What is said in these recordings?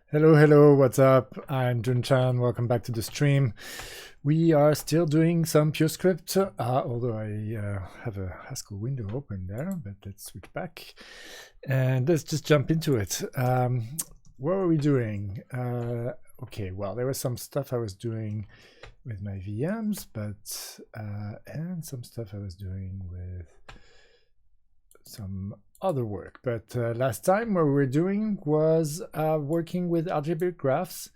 Hello, hello, what's up? I'm Jun-chan, welcome back to the stream. We are still doing some Purescript, although I have a Haskell window open there, but let's switch back. And let's just jump into it. What were we doing? Okay, well, there was some stuff I was doing with my VMs, but and some stuff I was doing with some other work. But last time what we were doing was working with algebraic graphs,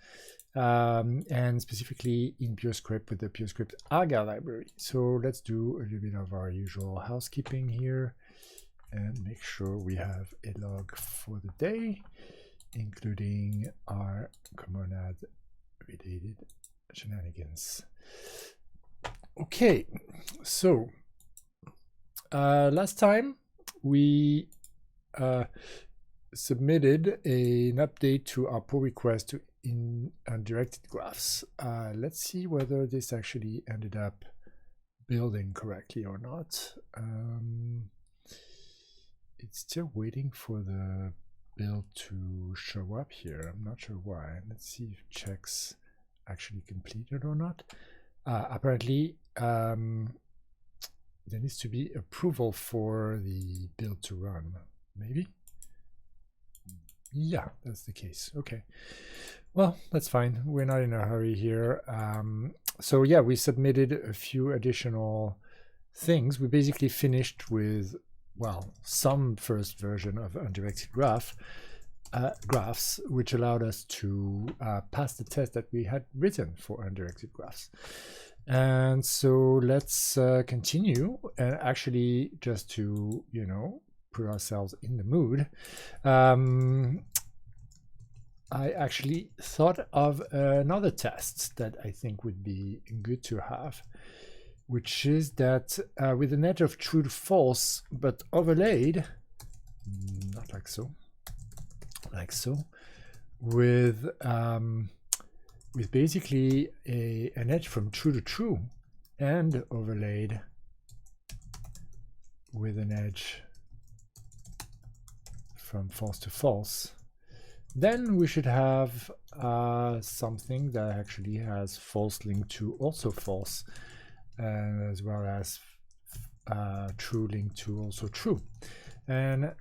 and specifically in Purescript with the Purescript AGA library. So let's do a little bit of our usual housekeeping here and make sure we have a log for the day, including our Comonad related shenanigans. Okay, so last time we submitted an update to our pull request in undirected graphs. Let's see whether this actually ended up building correctly or not. It's still waiting for the build to show up here. I'm not sure why. Let's see if checks actually completed or not. Apparently, there needs to be approval for the build to run. Maybe? Yeah, that's the case. Okay. Well, that's fine. We're not in a hurry here. So yeah, we submitted a few additional things. We basically finished with, well, some first version of undirected graphs, which allowed us to pass the test that we had written for undirected graphs. And so let's continue, and actually just to, you know, put ourselves in the mood, I actually thought of another test that I think would be good to have, which is that with an edge of true to false, but overlaid, not like so, like so, with basically an edge from true to true and overlaid with an edge from false to false, then we should have something that actually has false linked to also false, as well as true linked to also true. And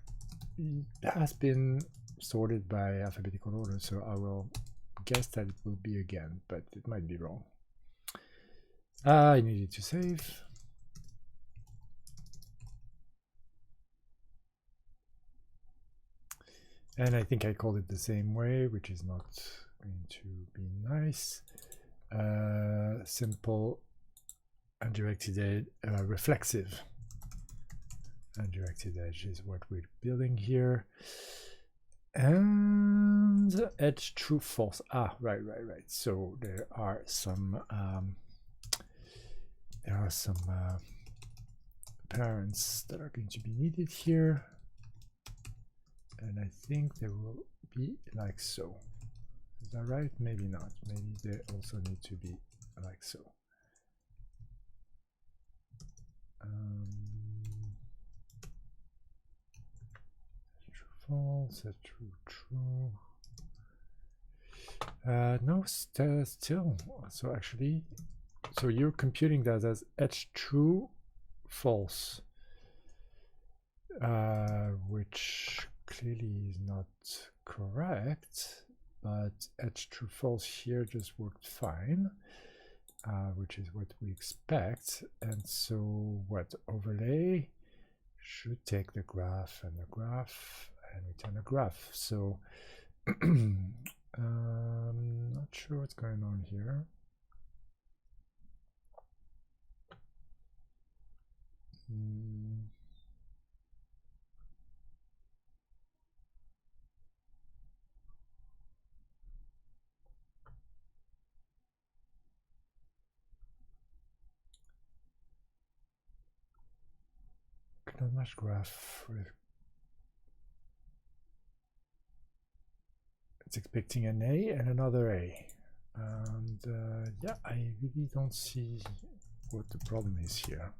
it has been sorted by alphabetical order, so I will guess that it will be again, but it might be wrong. I needed to save. And I think I called it the same way, which is not going to be nice. Simple undirected edge, reflexive undirected edge is what we're building here. And edge true false. Right. So there are some parents that are going to be needed here, and I think they will be like so. Is that right? Maybe not. Maybe they also need to be like so. False, true. No, still. So actually, so you're computing that as edge true, false, which clearly is not correct, but edge true false here just worked fine, which is what we expect. And so what overlay should take the graph and return a graph. So not sure what's going on here. Not much graph with. It's expecting an A and another A, and yeah, I really don't see what the problem is here.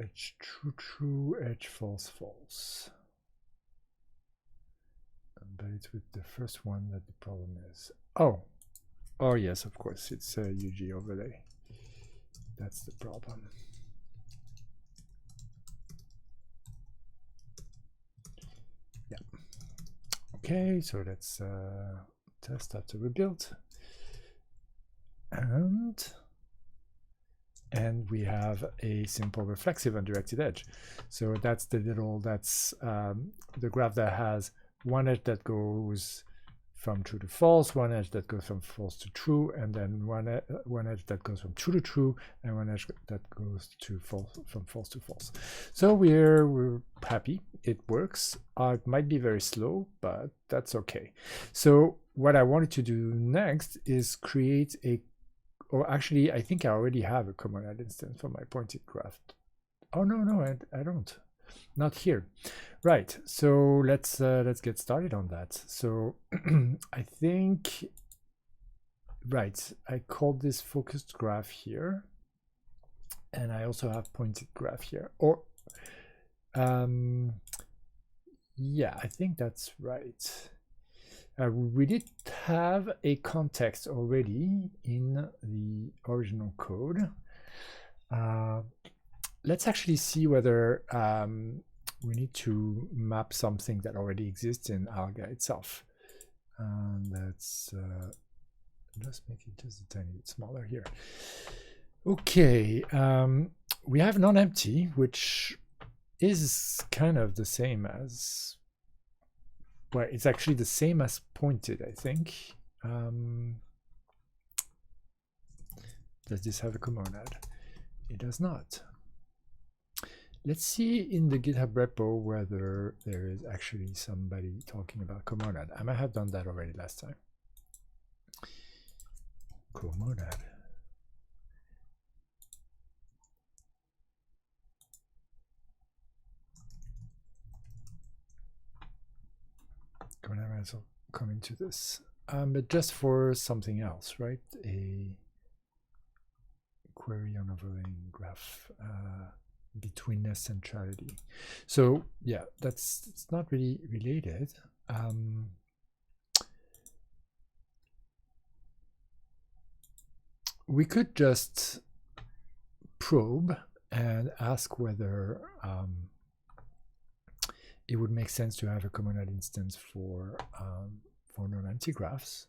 edge true true, edge false false. But it's with the first one that the problem is. Oh yes, of course, it's a UG overlay. That's the problem. Yeah. Okay, so let's test after we built. And we have a simple reflexive undirected edge. So that's the graph that has one edge that goes from true to false, one edge that goes from false to true, and then one edge that goes from true to true, and one edge that goes to false, from false to false. So we're happy. It works. It might be very slow, but that's okay. So what I wanted to do next is create a, or actually, I think I already have a Comonad instance for my pointed graph. Oh no, I don't. Not here. Right. So let's get started on that. So I think, right, I called this focused graph here, and I also have pointed graph here. Or yeah, I think that's right. We did have a context already in the original code. Let's actually see whether we need to map something that already exists in Alga itself. Let's just make it just a tiny bit smaller here. Okay, we have Nonempty, which is kind of the same as, well, it's actually the same as pointed, I think. Does this have a Comonad? It does not. Let's see in the GitHub repo whether there is actually somebody talking about Comonad. I might have done that already last time. Comonad. Comonads will come into this, but just for something else, right? A query on overlaying graph. Betweenness centrality. So yeah, it's not really related. We could just probe and ask whether it would make sense to have a Comonad instance for Nonempty graphs.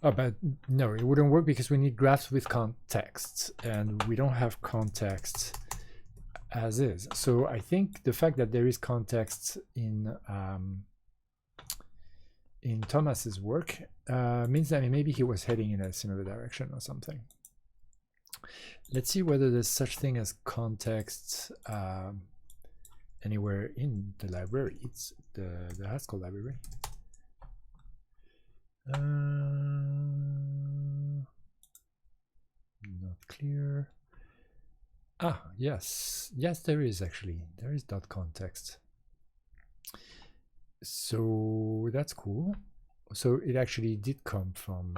Oh, but no, it wouldn't work because we need graphs with contexts, and we don't have context as is. So I think the fact that there is context in Thomas's work means that maybe he was heading in a similar direction or something. Let's see whether there's such thing as context anywhere in the library. It's the Haskell library. Not clear. Yes, there is actually. There is .context. So that's cool. So it actually did come from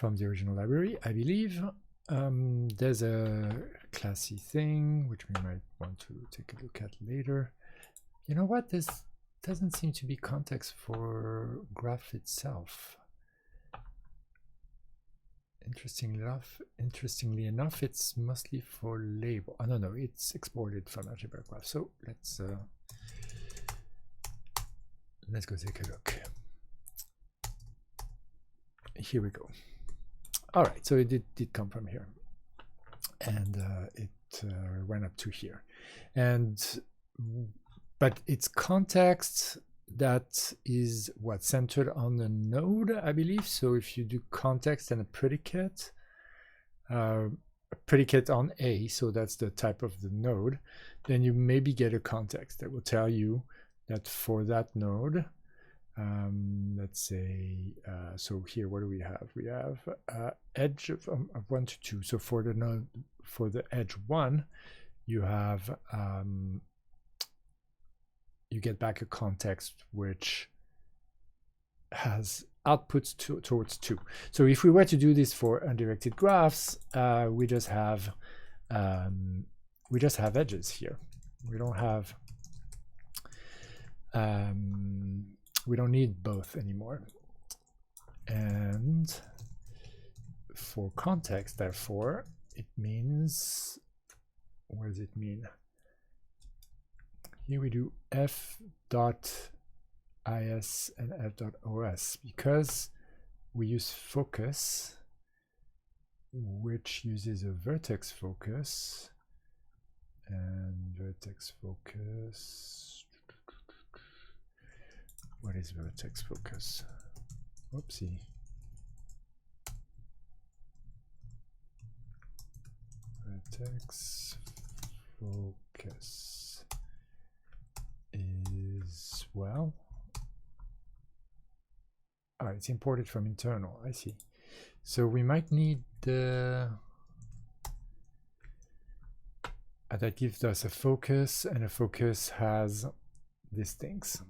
the original library, I believe. There's a classy thing which we might want to take a look at later. You know what? This doesn't seem to be context for graph itself. Interestingly enough, it's mostly for label. Oh no, it's exported from algebra graph. So let's go take a look. Here we go. All right, so it did come from here, and it went up to here, but it's context that is what centered on the node, I believe. So if you do context and a predicate on A, so that's the type of the node, then you maybe get a context that will tell you that for that node, let's say, so here, what do we have? We have edge of 1 to 2. So for the node, for the edge 1, you have you get back a context which has outputs towards 2. So if we were to do this for undirected graphs, we just have edges here. We don't have we don't need both anymore. And for context, therefore, it means, what does it mean? Here we do f dot is and f dot os because we use focus, which uses a vertex focus, and vertex focus. What is vertex focus? Whoopsie. Vertex focus is, well, oh, it's imported from internal. I see. So we might need the that gives us a focus, and a focus has these things.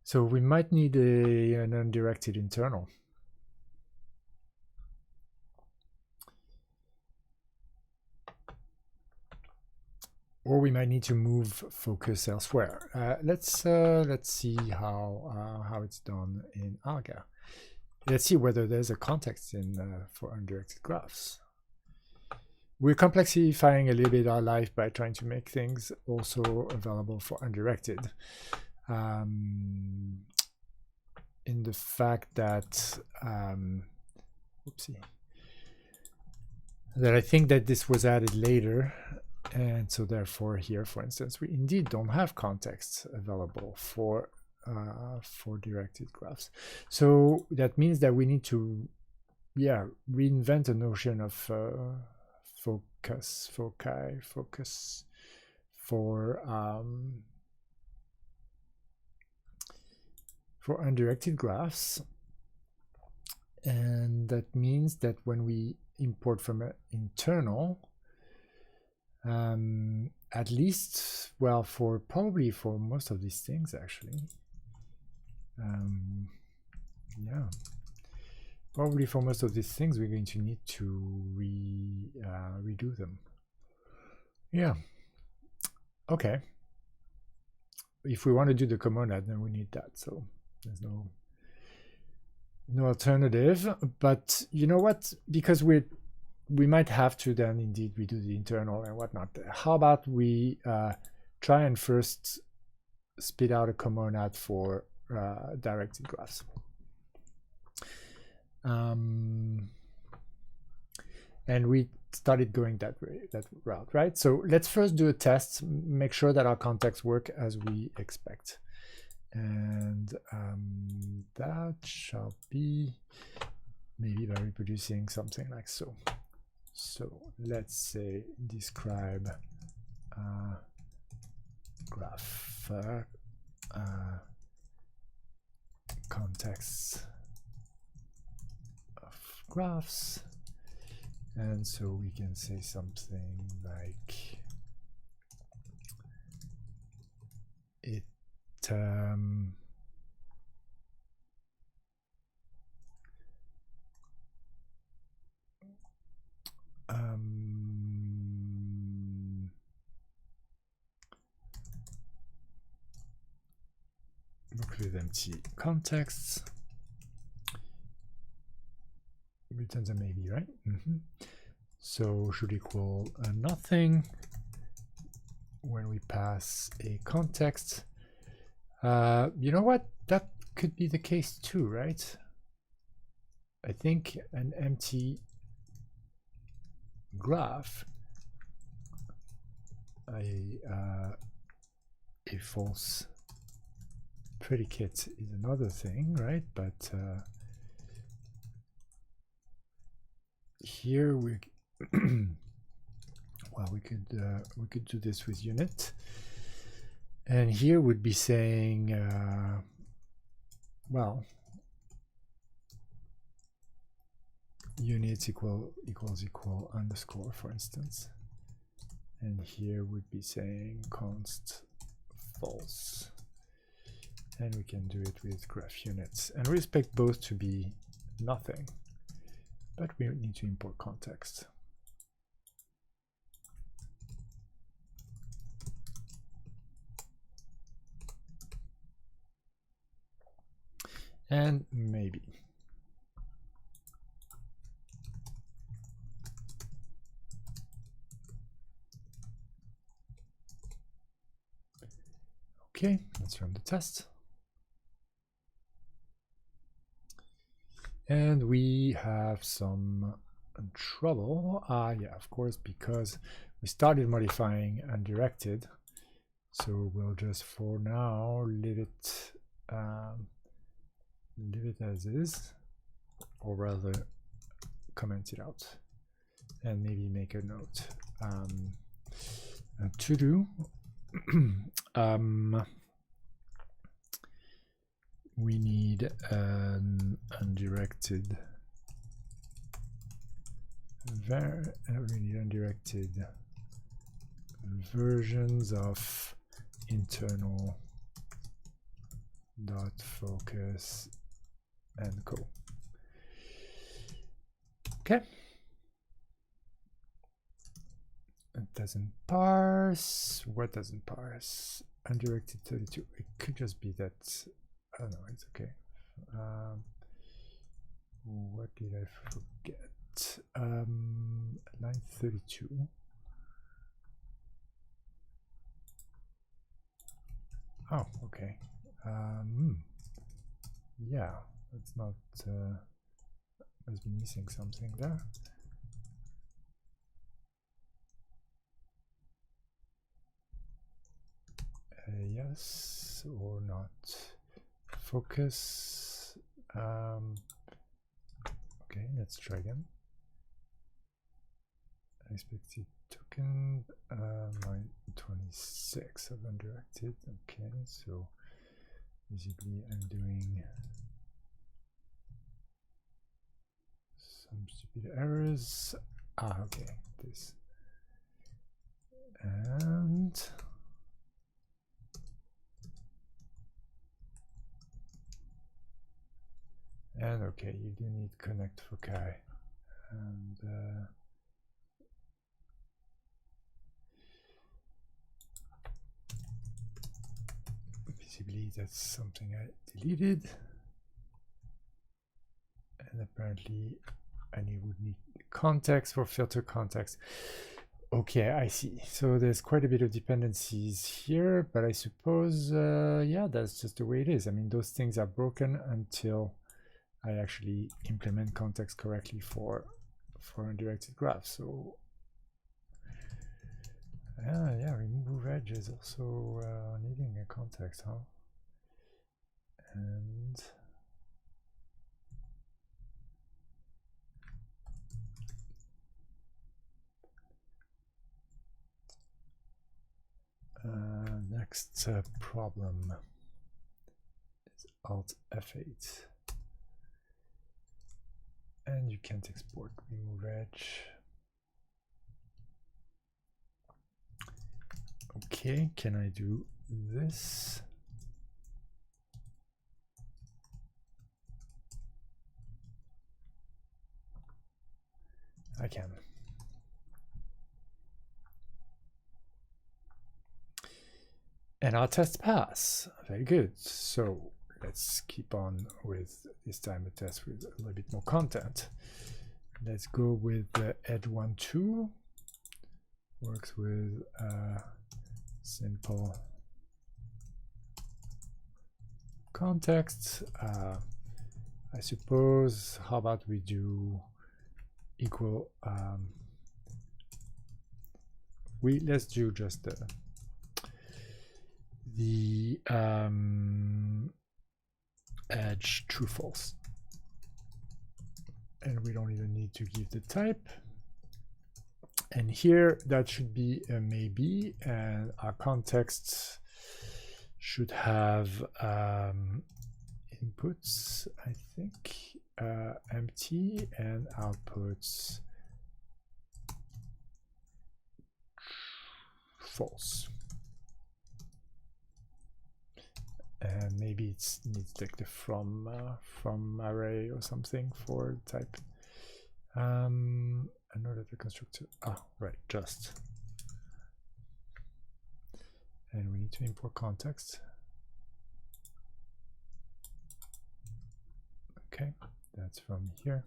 So we might need an undirected internal. Or we might need to move focus elsewhere. Let's see how it's done in Arga. Let's see whether there's a context in for undirected graphs. We're complexifying a little bit our life by trying to make things also available for undirected. In the fact that that I think that this was added later. And so therefore here, for instance, we indeed don't have contexts available for directed graphs. So that means that we need to, reinvent a notion of focus for undirected graphs. And that means that when we import from an internal, at least, well, probably for most of these things, actually. Probably for most of these things, we're going to need to redo them. Yeah. Okay. If we want to do the Comonad, then we need that. So there's no alternative. But you know what? Because we might have to then indeed redo the internal and whatnot. How about we try and first spit out a Comonad for directed graphs. And we started going that route, right? So let's first do a test, make sure that our contexts work as we expect. And that shall be maybe by reproducing something like so. So let's say describe graph contexts of graphs, and so we can say something like it look with empty contexts, returns a maybe, right? So should equal nothing when we pass a context. You know what? That could be the case too, right? I think an empty graph, a false predicate is another thing, right? But here we well, we could do this with unit, and here would be saying well, units equals underscore, for instance, And here would be saying const false. And we can do it with graph units. And we expect both to be nothing, but we need to import context. And maybe. Okay, let's run the test. And we have some trouble. Yeah, of course, because we started modifying undirected. So we'll just for now leave it as is, or rather comment it out and maybe make a note. To do we need an undirected versions of internal dot focus and co. Okay. It doesn't parse. What doesn't parse? Undirected 32. It could just be that. Oh no, it's okay. What did I forget? Line 32. Oh, okay. Yeah, it's not. Must be missing something there. Yes or not. Focus. Okay, let's try again. Expected token, line 26 of undirected. Okay, so basically I'm doing some stupid errors. Okay, this. And okay, you do need connect foci, and visibly that's something I deleted, and apparently I would need context for filter context. Okay, I see. So there's quite a bit of dependencies here, but I suppose yeah, that's just the way it is. I mean, those things are broken until I actually implement context correctly for undirected graphs. So yeah, remove edge is also needing a context, huh? And next problem is Alt F8. And you can't export remove edge. Okay, can I do this? I can. And our test pass. Very good. So let's keep on with this time a test with a little bit more content. Let's go with the edge 1.2. Works with simple context. I suppose, how about we do equal, let's do just the edge true false, and we don't even need to give the type. And here that should be a maybe, and our context should have inputs, I think, empty, and outputs false. And maybe it needs like the from array or something for type. I know that the constructor, right, just. And we need to import context. Okay, that's from here.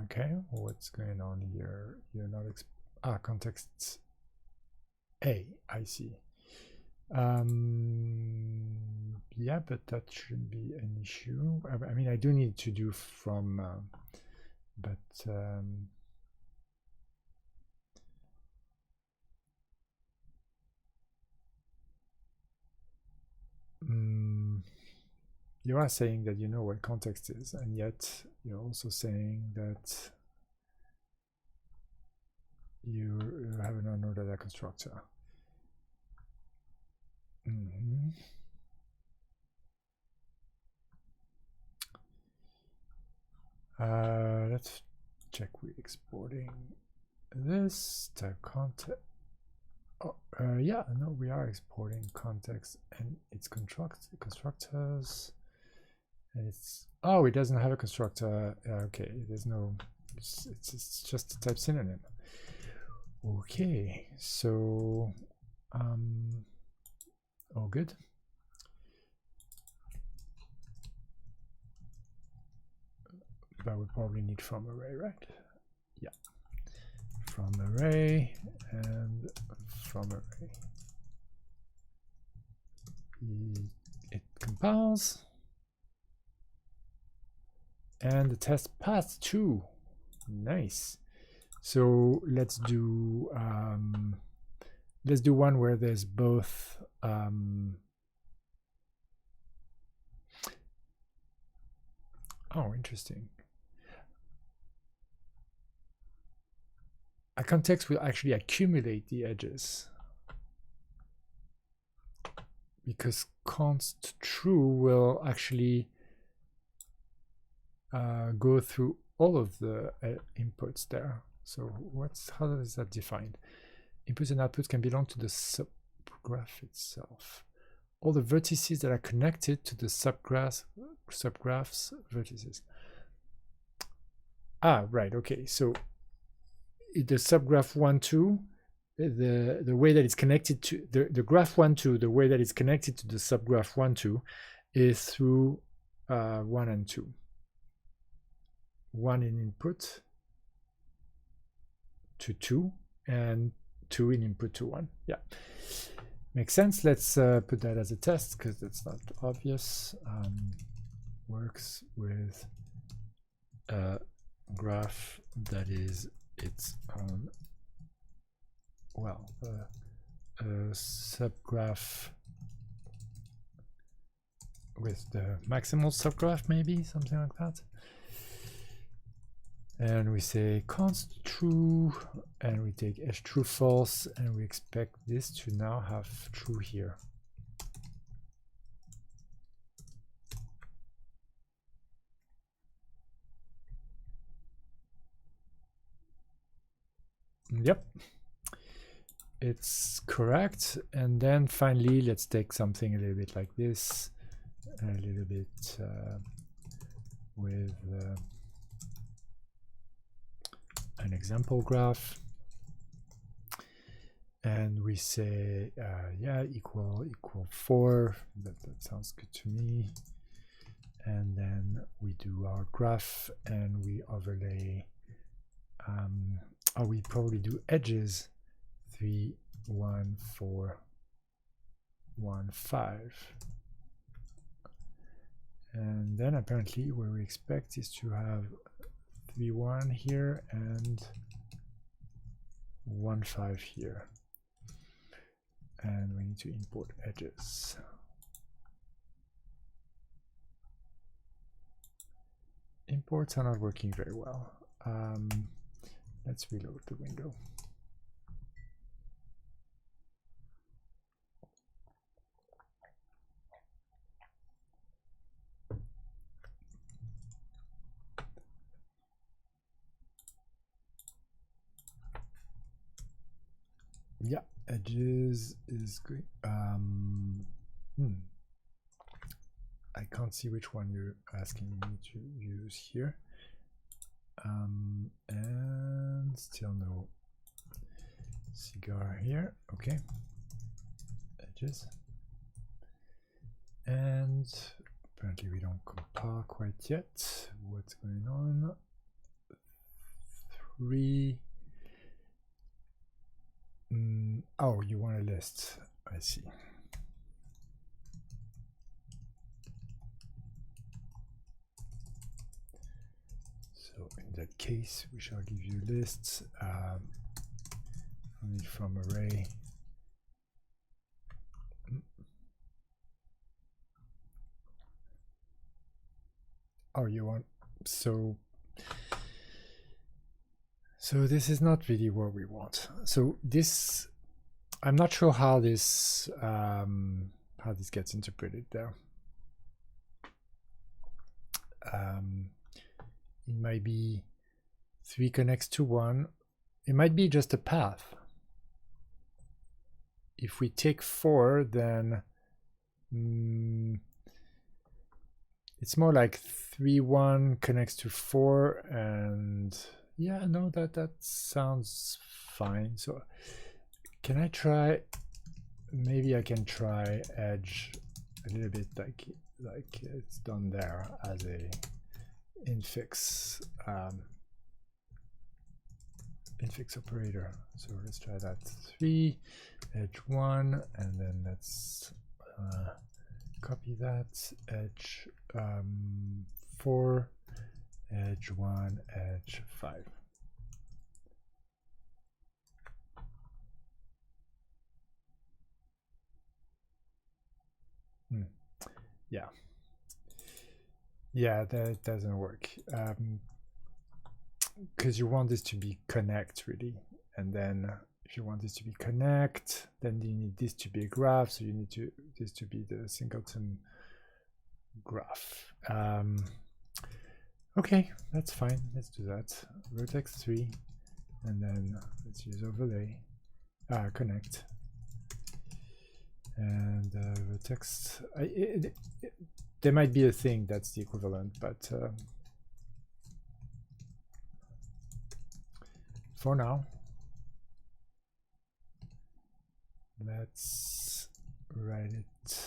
Okay, what's going on here? You're not context A, I see. Yeah, but that shouldn't be an issue. I mean, I do need to do from, but you are saying that you know what context is, and yet you're also saying that you have an unknown data constructor. Let's check we're exporting this type context. Yeah, no, we are exporting context and its constructors, and it's it doesn't have a constructor. Okay, there's no, it's just a type synonym. Okay, so all good. But we probably need from array, right? Yeah, from array and from array. It compiles, and the test passed too. Nice. So let's do one where there's both interesting. A context will actually accumulate the edges, because const true will actually go through all of the inputs there. So how is that defined? Inputs and outputs can belong to the subgraph itself. All the vertices that are connected to the subgraphs vertices. Right, okay. So the subgraph 1, 2, the way that it's connected to the graph 1, 2, the way that it's connected to the subgraph 1, 2 is through 1 and 2. 1 in input to 2 and 2 in input to 1. Yeah, makes sense. Let's put that as a test because it's not obvious. Works with a graph that is its own, a subgraph with the maximal subgraph, maybe something like that. And we say const true, and we take edge true false, and we expect this to now have true here. Yep, it's correct. And then finally, let's take something a little bit like this, a little bit with an example graph, and we say yeah, equal 4. That sounds good to me. And then we do our graph and we overlay we probably do edges 3, 1, 4, 1, 5. And then apparently what we expect is to have 3, 1 here and 1, 5 here. And we need to import edges. Imports are not working very well. Let's reload the window. Yeah, edges is good. I can't see which one you're asking me to use here. And still no cigar here. Okay, edges. And apparently we don't compile quite yet. What's going on? 3. Oh, you want a list. I see. So in that case, we shall give you lists only from array. Oh, you want so this is not really what we want. So this, I'm not sure how this gets interpreted there. It might be 3 connects to 1. It might be just a path. If we take 4, then it's more like 3, 1 connects to 4, and yeah, no, that sounds fine. So can I try? Maybe I can try edge a little bit like it's done there as a infix operator. So let's try that. 3 edge 1, and then let's copy that edge 4 edge 1 edge 5. Yeah, that doesn't work because you want this to be connect really, and then if you want this to be connect, then you need this to be a graph, so you need this to be the singleton graph. Okay, that's fine. Let's do that. Vertex 3, and then let's use overlay, connect, and vertex. There might be a thing that's the equivalent, but for now, let's write it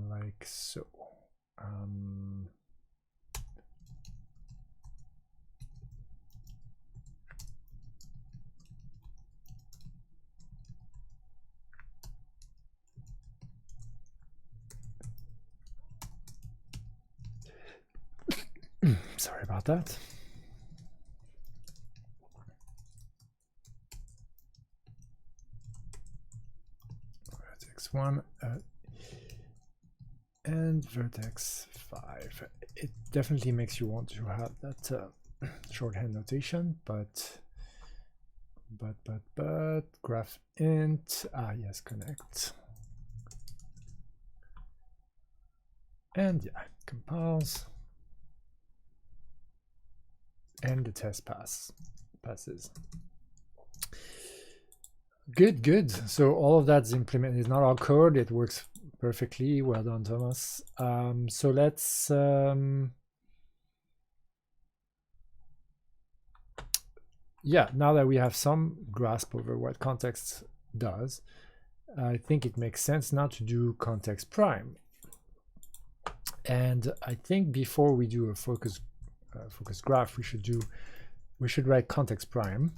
like so. Sorry about that. Vertex 1 and vertex 5. It definitely makes you want to have that shorthand notation, but graph int, yes, connect. And yeah, it compiles. And the test passes. Good. So all of that's implemented. It's not our code. It works perfectly. Well done, Thomas. So let's yeah, now that we have some grasp over what context does, I think it makes sense now to do ContextPrime. And I think before we do a focus graph, we should write ContextPrime,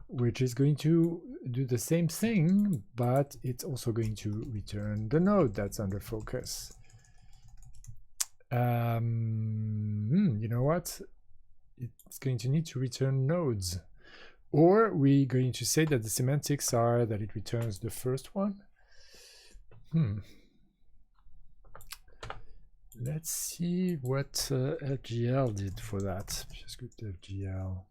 which is going to do the same thing, but it's also going to return the node that's under focus. You know what? It's going to need to return nodes. Or we're going to say that the semantics are that it returns the first one. Let's see what FGL did for that. Purescript FGL.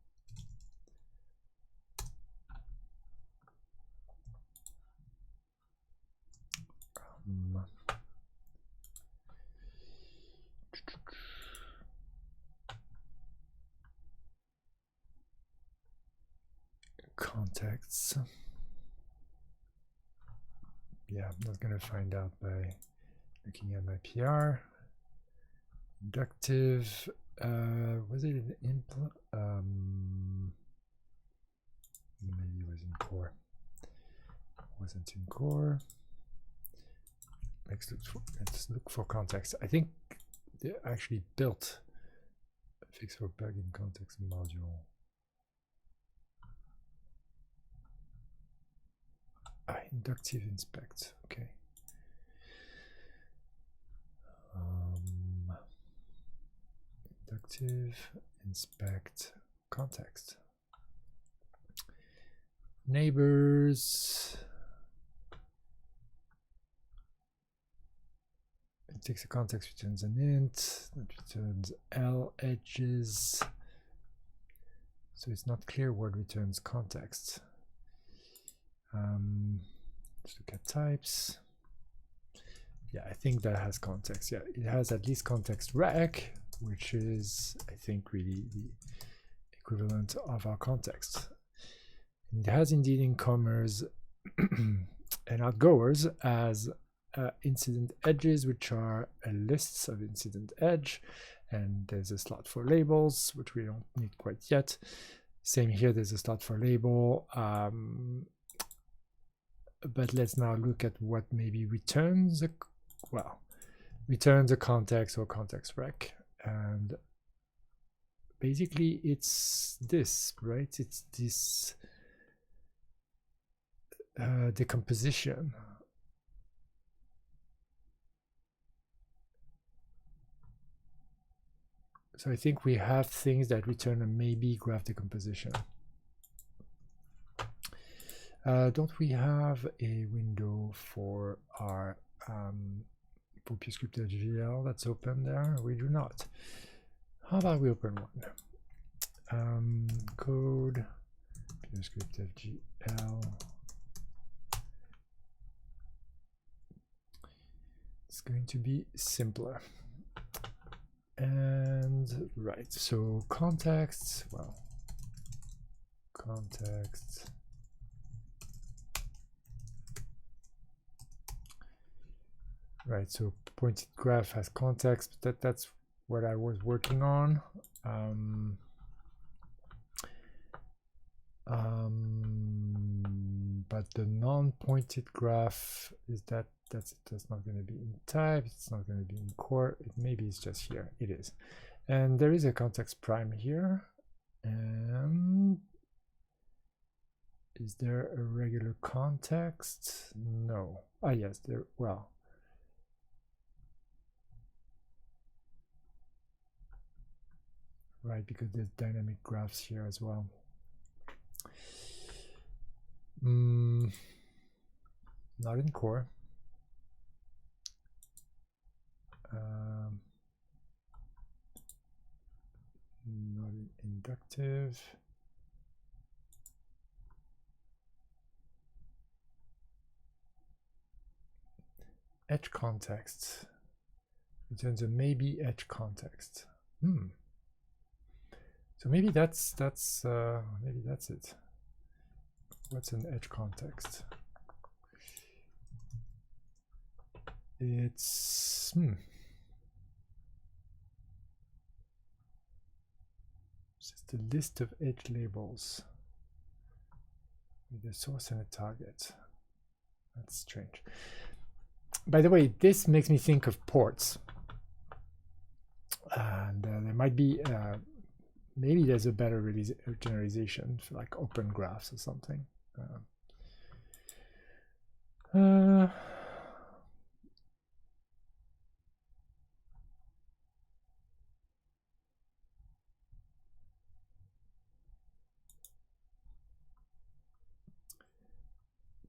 contexts. Yeah, I'm not going to find out by looking at my PR. Inductive, was it an impl? Maybe it was in core. Wasn't in core. Let's look for context. I think they actually built a fix for bug in context module. Inductive inspect. Okay. Inductive inspect context. Neighbors. It takes a context, returns an int, that returns L edges. So it's not clear what returns context. Let's look at types. Yeah, I think that has context. Yeah, it has at least context rec, which is, I think, really the equivalent of our context. And it has indeed incomers and outgoers as incident edges, which are lists of incident edge. And there's a slot for labels, which we don't need quite yet. Same here, there's a slot for label. But let's now look at what maybe returns a, well, returns a context or context rec. And basically it's this, right? It's this decomposition. So I think we have things that return a maybe graph decomposition. Don't we have a window for our for Purescript.gl that's open there? We do not. How about we open one? Code Purescript.gl. It's going to be simpler. And right, so context, well, context. Right, so pointed graph has context, but that's what I was working on. But the non-pointed graph is that's not going to be in type, it's not going to be in core, maybe it's just here. It is. And there is a ContextPrime here. And is there a regular context? No. Ah, yes, there, well. Right, because there's dynamic graphs here as well. Not in core. Not in inductive. Edge context returns a maybe edge context. So maybe that's it. What's an edge context? It's just a list of edge labels with a source and a target. That's strange. By the way, this makes me think of ports, and there might be maybe there's a better generalization for like open graphs or something.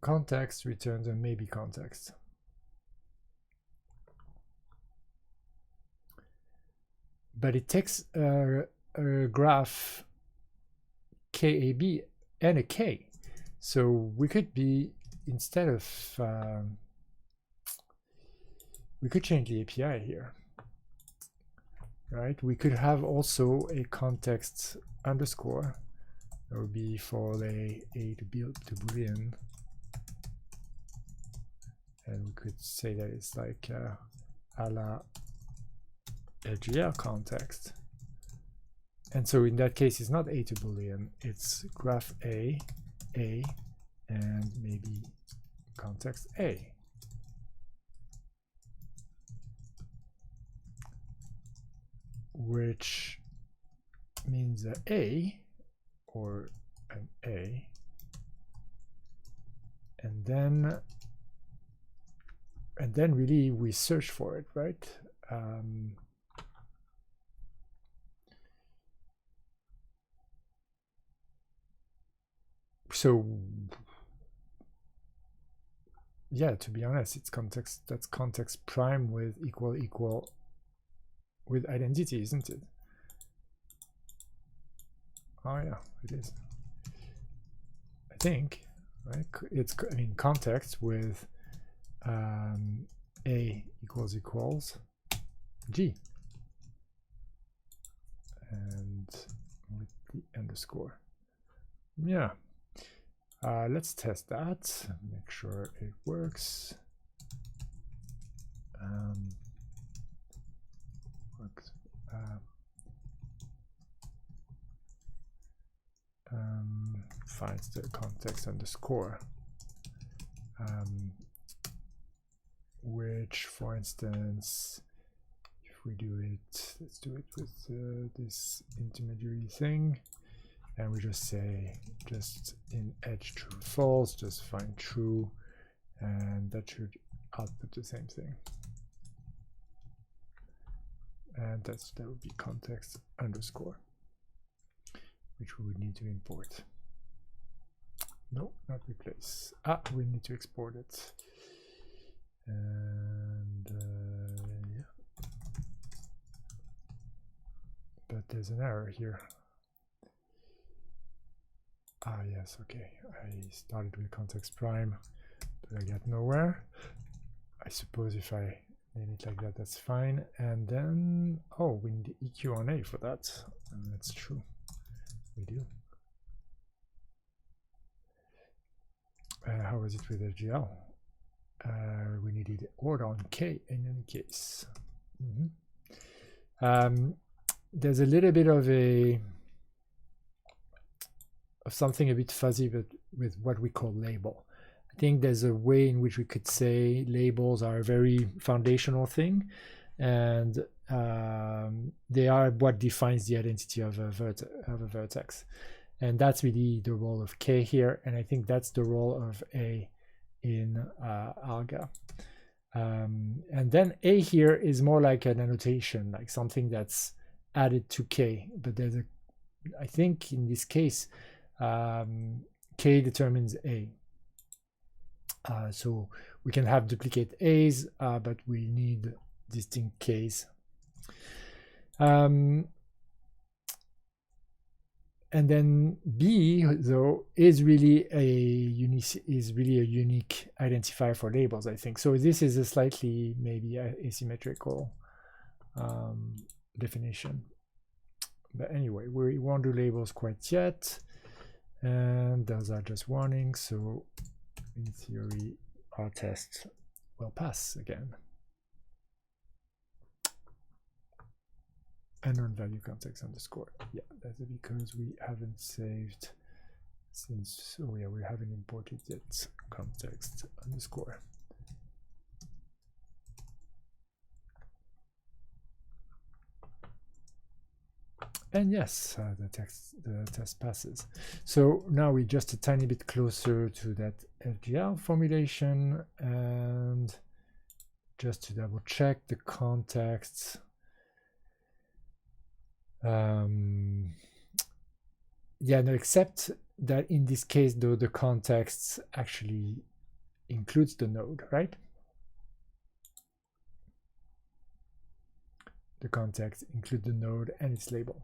Context returns a maybe context. But it takes a graph KAB and a K. So we could be, instead of, we could change the API here, right? We could have also a context underscore That would be for the A to Boolean. And we could say that it's like a la LGL context. And so in that case, it's not A to Boolean, it's graph A, and maybe context A. Which means that A, or an A, and then really we search for it, right? So yeah, to be honest, it's context. That's context prime with equal with identity, isn't it? Oh yeah, it is. I think, right? It's, I mean, context with A equals G, and with the underscore. Yeah. Let's test that, make sure it works. Finds the context underscore, which, for instance, if we do it, let's do it with this intermediary thing. And we just say, just in edge true false, just find true, and that should output the same thing. And that would be context underscore, which we would need to import. No, not replace. We need to export it. And yeah. But there's an error here. Yes, okay. I started with ContextPrime, but I got nowhere. I suppose if I name it like that, that's fine. And then, oh, we need the EQ on A for that. And that's true. We do. How was it with LGL? We needed order on K in any case. There's a little bit of something a bit fuzzy, but with what we call label. I think there's a way in which we could say labels are a very foundational thing, and they are what defines the identity of a vertex. And that's really the role of K here, and I think that's the role of A in Alga. And then A here is more like an annotation, like something that's added to K, but there's a, I think in this case, K determines A. So we can have duplicate A's, but we need distinct K's. And then B, though, is really a unique identifier for labels, I think. So this is a slightly maybe asymmetrical definition. But anyway, we won't do labels quite yet. And those are just warnings, so in theory our test will pass again. Unknown value context underscore. Yeah, that's because we haven't saved since, oh yeah, we haven't imported yet context underscore. And yes, the test passes. So now we're just a tiny bit closer to that FGL formulation, and just to double check the contexts. Yeah, no, except that in this case, though, the context actually includes the node, right? The context includes the node and its label.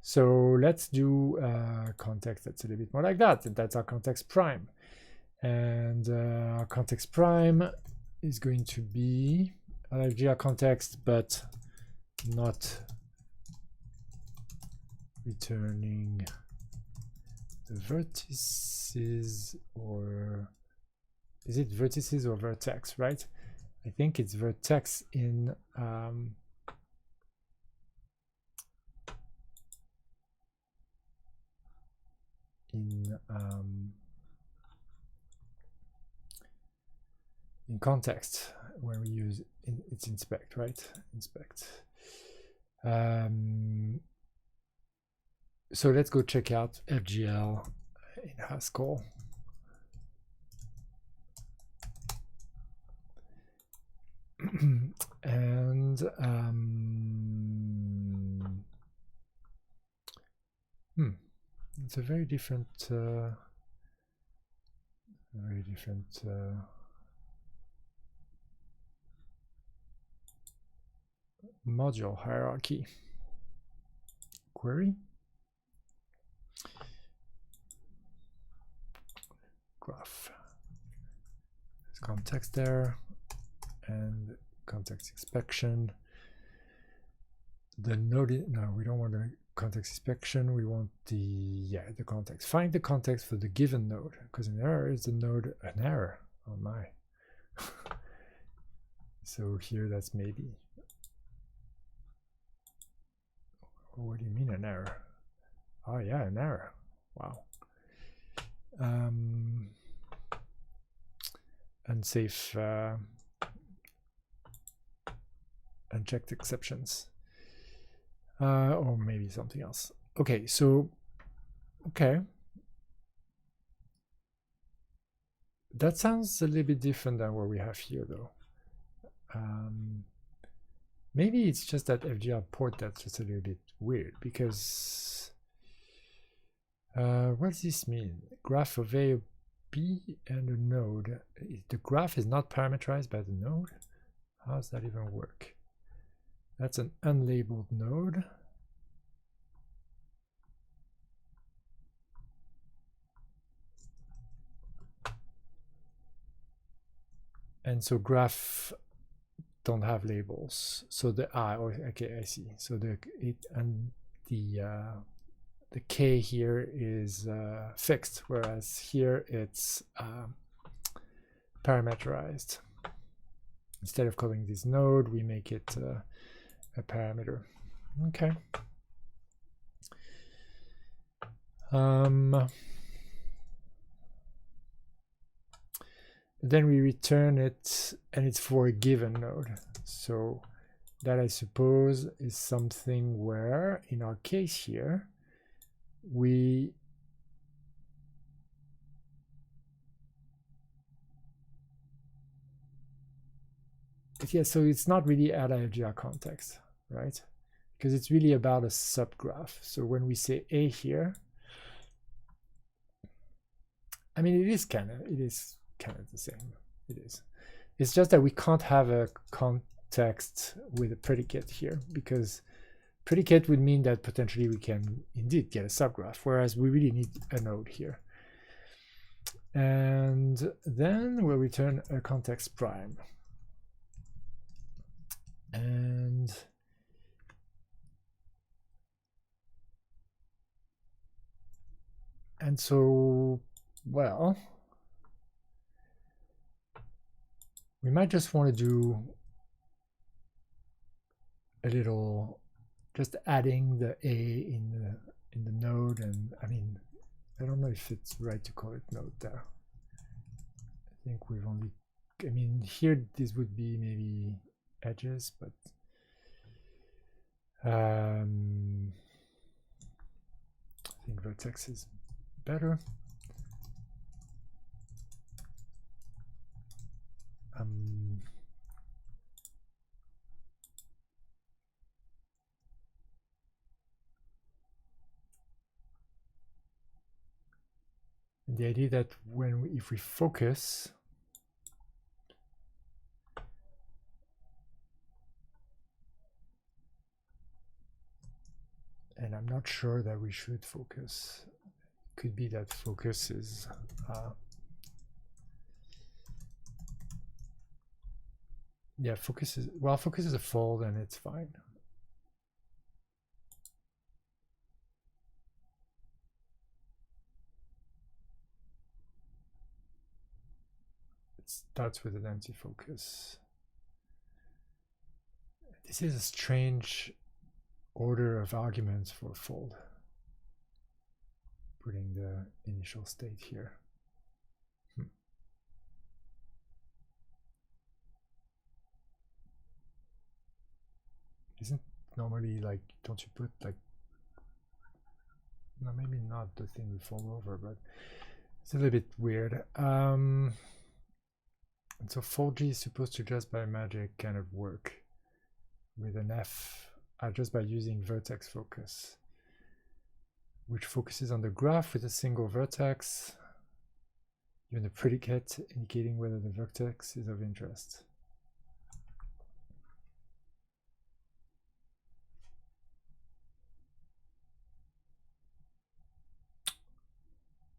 So let's do context that's a little bit more like that, and that's our context prime. And our context prime is going to be LGR context, but not returning the vertices, or is it vertices or vertex, right? I think it's vertex in context when we use it's inspect, right? Inspect. So let's go check out FGL in Haskell. And it's a very different module hierarchy. Query graph. There's context there and context inspection. The node, no, we don't want the context inspection. We want the context. Find the context for the given node, because an error is the node an error. Oh my. So here that's maybe. What do you mean an error? Oh yeah, an error. Wow. Unsafe unchecked exceptions. Or maybe something else. Okay, so that sounds a little bit different than what we have here though. Maybe it's just that FGL port that's just a little bit weird, because what does this mean? Graph of A, B, and a node. The graph is not parameterized by the node. How does that even work? That's an unlabeled node. And so graph don't have labels. So the okay, I see. So the K here is fixed, whereas here it's parameterized. Instead of calling this node, we make it a parameter. Okay. Then we return it, and it's for a given node. So that, I suppose, is something where, in our case here, we so it's not really add FGL context, right? Because it's really about a subgraph. So when we say A here, I mean, it is kind of the same. It is. It's just that we can't have a context with a predicate here, because predicate would mean that potentially we can indeed get a subgraph, whereas we really need a node here. And then we'll return a ContextPrime. And so, well, we might just want to do a little, just adding the A in the node, and I mean, I don't know if it's right to call it node there. I think we've only, I mean, here this would be maybe edges, but I think vertex is better. The idea that if we focus, and I'm not sure that we should focus. It could be that focus is yeah, focus is, well, focus is a fold and it's fine. starts with an empty focus. This is a strange order of arguments for a fold. Putting the initial state here. Isn't normally like, don't you put like, no, maybe not the thing we fall over, but it's a little bit weird. And so fold G is supposed to just by magic kind of work with an F just by using vertex focus, which focuses on the graph with a single vertex, given a predicate indicating whether the vertex is of interest.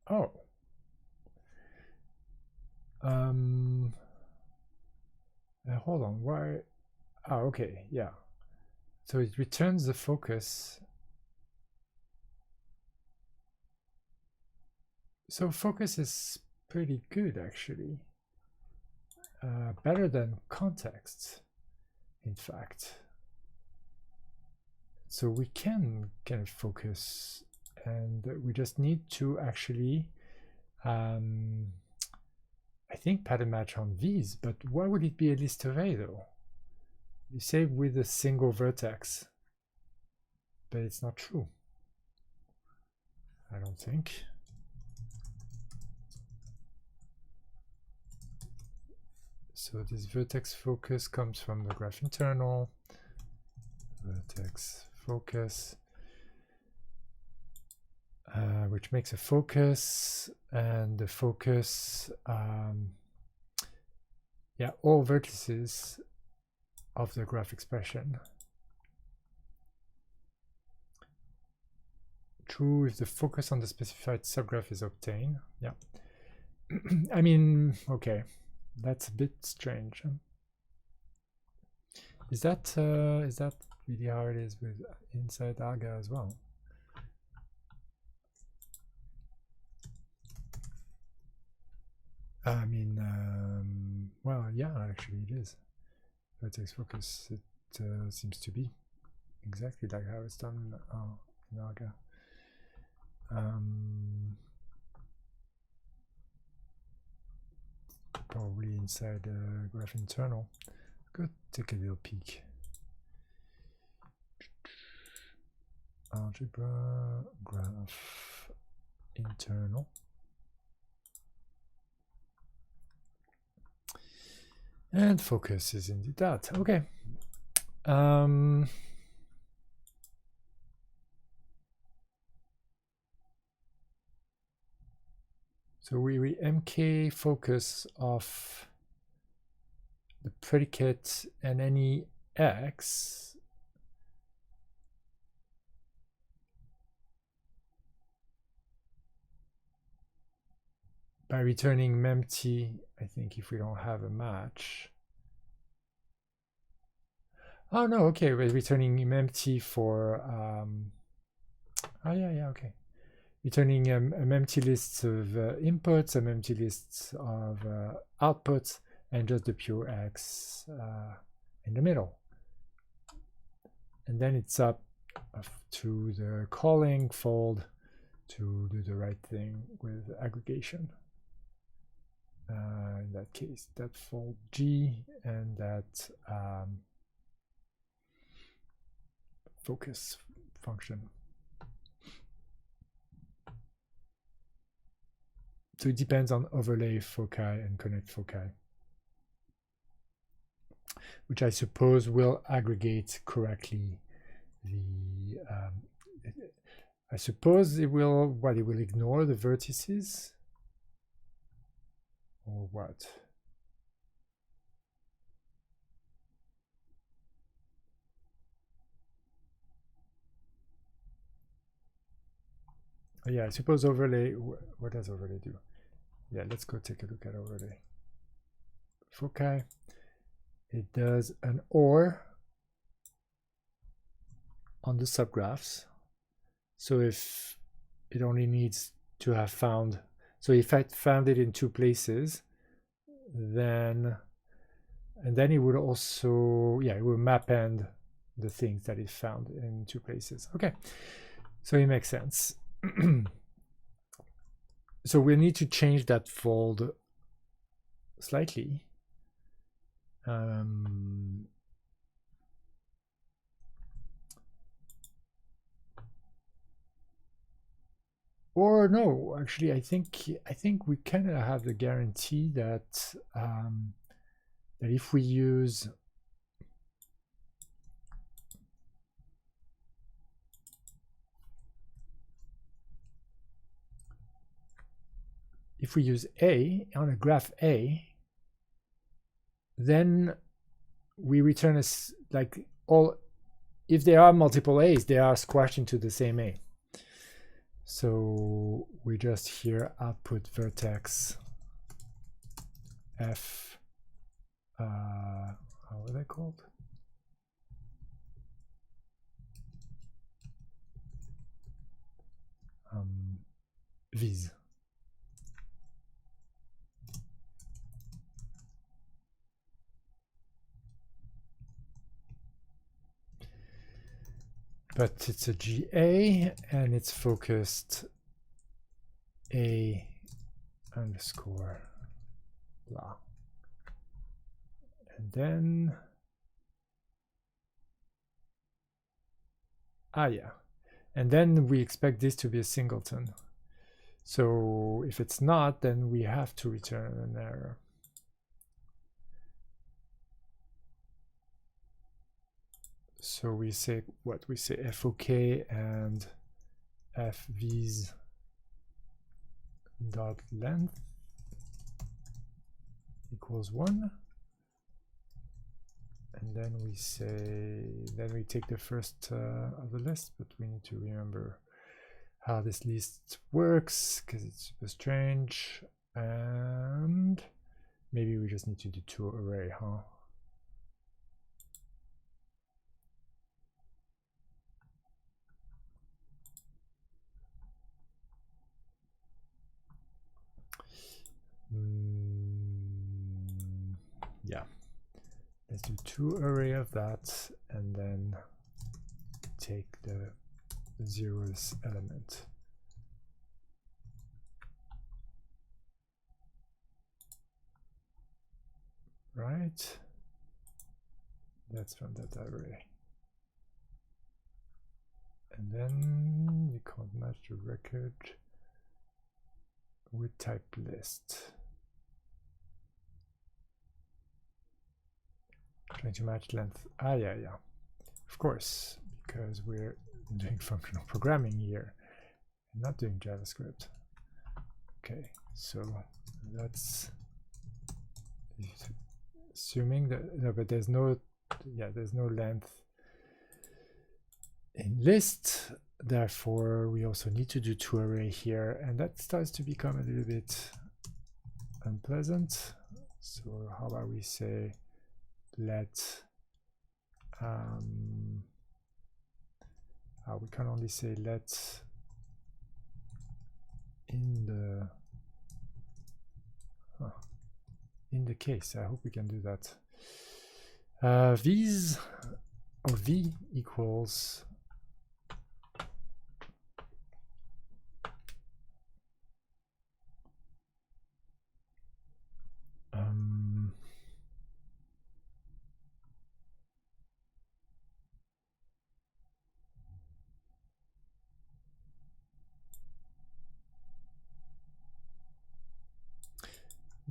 Oh. Hold on, why? Oh, okay, yeah. So it returns the focus. So focus is pretty good, actually. Better than context, in fact. So we can kind of focus, and we just need to actually I think pattern match on these, but why would it be a list array though? You say with a single vertex, but it's not true. I don't think. So this vertex focus comes from the graph internal. Vertex focus. Which makes a focus, and the focus, yeah, all vertices of the graph expression. True if the focus on the specified subgraph is obtained. Yeah. I mean, okay, that's a bit strange. Is that really how it is with inside Aga as well? I mean, well, yeah, actually it is. Vertex focus, it seems to be exactly like how it's done in Arga. Probably inside graph internal. Go take a little peek. Algebra, graph internal. And focus is indeed that. Okay. So we MK focus of the predicate and any X by returning Nonempty, I think, if we don't have a match. Oh no, okay, we're returning Nonempty for oh yeah, okay. Returning empty lists of inputs, empty lists of outputs, and just the pure X in the middle. And then it's up to the calling fold to do the right thing with aggregation. In that case, that fold G and that focus function. So it depends on overlay foci and connect foci, which I suppose will aggregate correctly the. I suppose it will. What, it will ignore the vertices, or what? Oh, yeah, I suppose overlay. What does overlay do? Yeah, let's go take a look at overlay. Foci. It does an OR on the subgraphs. So if it only needs to have found, so if I found it in two places, then it would also, yeah, it will map end the things that it found in two places. Okay, so it makes sense. So we need to change that fold slightly. Or no, actually, I think we kind of have the guarantee that that if we use A on a graph A, then we return as like all, if there are multiple A's, they are squashed into the same A. So we just here output vertex F, how are they called? V's. But it's a GA and it's focused A underscore blah. And then, yeah. And then we expect this to be a singleton. So if it's not, then we have to return an error. So we say what? We say FOK and FVs dot length equals 1. And then we say, then we take the first of the list, but we need to remember how this list works because it's super strange. And maybe we just need to do 2 array, huh? Yeah, let's do 2 array of that and then take the 0th element. Right, that's from that array. And then you can't match the record with type list. Trying to match length. Yeah, of course, because we're doing functional programming here, not doing JavaScript. Okay, so that's assuming that, no, but there's no, yeah, there's no length in list. Therefore, we also need to do 2 array here, and that starts to become a little bit unpleasant. So how about we say let we can only say let in the case. I hope we can do that. V's or V equals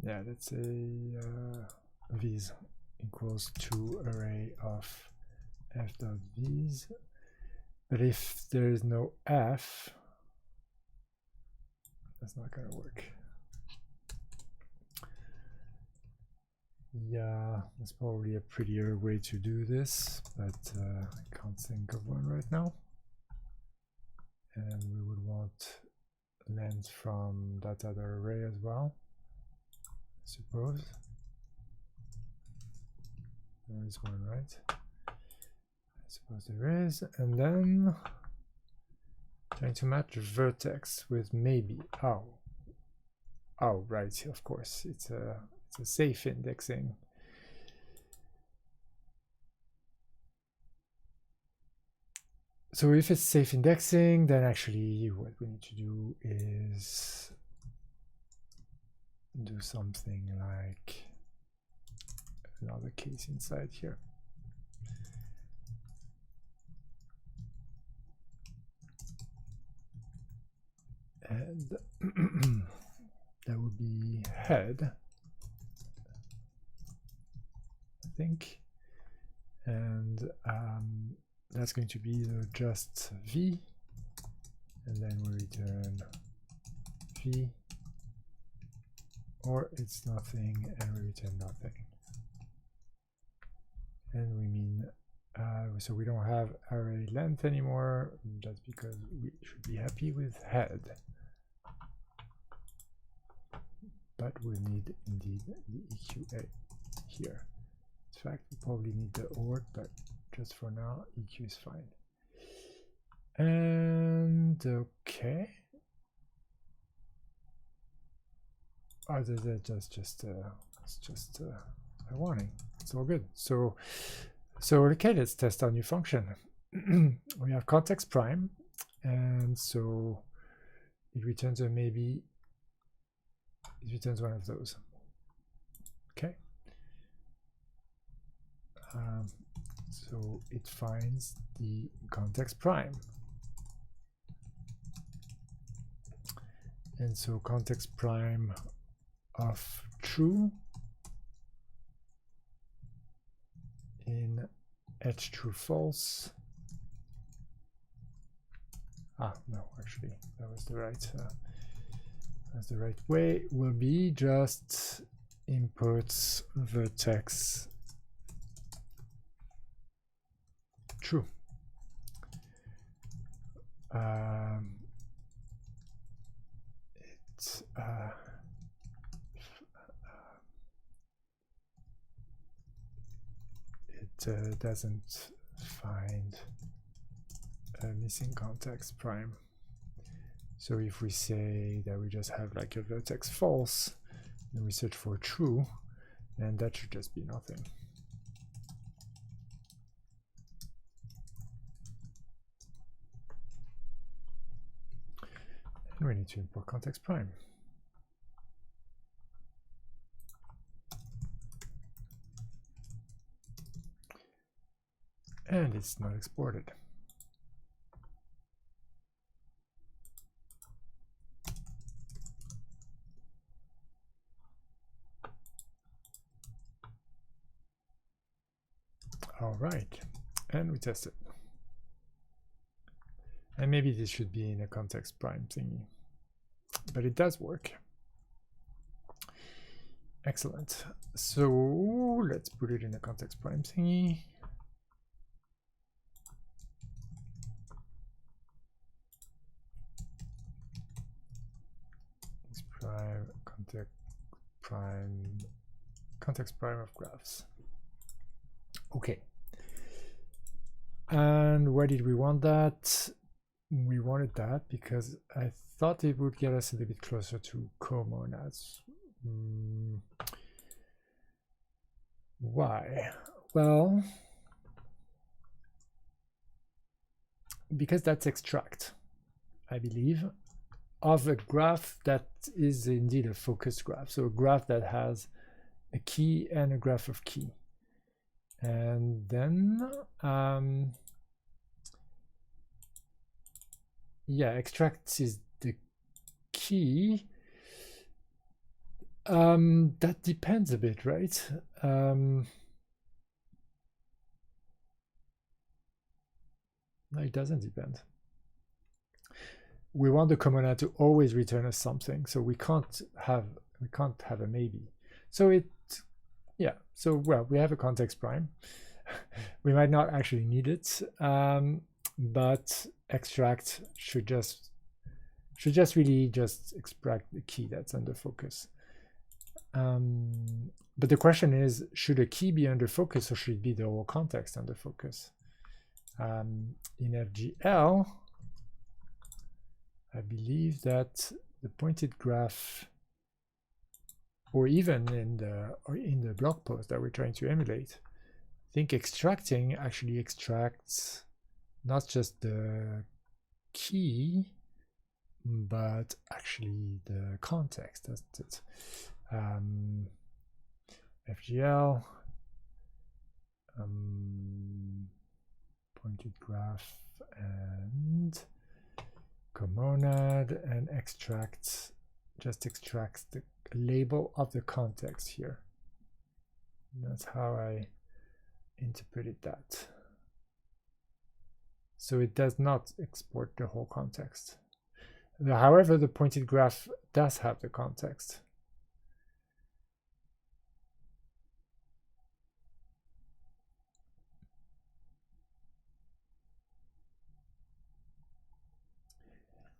yeah, let's say V's equals 2 array of f dot V's. But if there is no f, that's not going to work. Yeah, that's probably a prettier way to do this, but I can't think of one right now. And we would want length from that other array as well, I suppose. There is one, right? I suppose there is. And then trying to match vertex with maybe. Oh, right, of course. It's it's a safe indexing. So if it's safe indexing, then actually what we need to do is do something like another case inside here. And that would be head, I think. And that's going to be the just v, and then we return v, or it's nothing, and we return nothing. And we mean, so we don't have array length anymore. That's because we should be happy with head. But we need indeed the EQA here. In fact, we probably need the OR, but just for now, EQ is fine. And okay. Oh, that's just it's just a warning. It's all good. So okay, let's test our new function. We have ContextPrime, and so it returns a maybe. It returns one of those. Okay. So it finds the ContextPrime. And so ContextPrime of true in h true false. No, actually that was the right that's the right way, will be just inputs vertex true. It doesn't find a missing ContextPrime. So if we say that we just have like a vertex false, and we search for true, then that should just be nothing. And we need to import ContextPrime. And it's not exported. All right, and we test it. And maybe this should be in a ContextPrime thingy, but it does work. Excellent. So let's put it in a ContextPrime thingy. ContextPrime of graphs. Okay. And why did we want that? We wanted that because I thought it would get us a little bit closer to Comonads. Why? Well, because that's extract, I believe, of a graph that is indeed a focused graph. So a graph that has a key and a graph of key. And then, yeah, extract is the key. That depends a bit, right? No, it doesn't depend. We want the Comonad to always return us something, so we can't have a maybe. So it, yeah. So well, we have a ContextPrime. We might not actually need it, but extract should just really just extract the key that's under focus. But the question is, should a key be under focus or should it be the whole context under focus? In FGL, I believe that the pointed graph or even in the blog post that we're trying to emulate, I think extracting actually extracts not just the key, but actually the context. That's it. FGL, pointed graph, and Comonad, and extracts, just extracts the label of the context here. That's how I interpreted that. So it does not export the whole context. However, the pointed graph does have the context.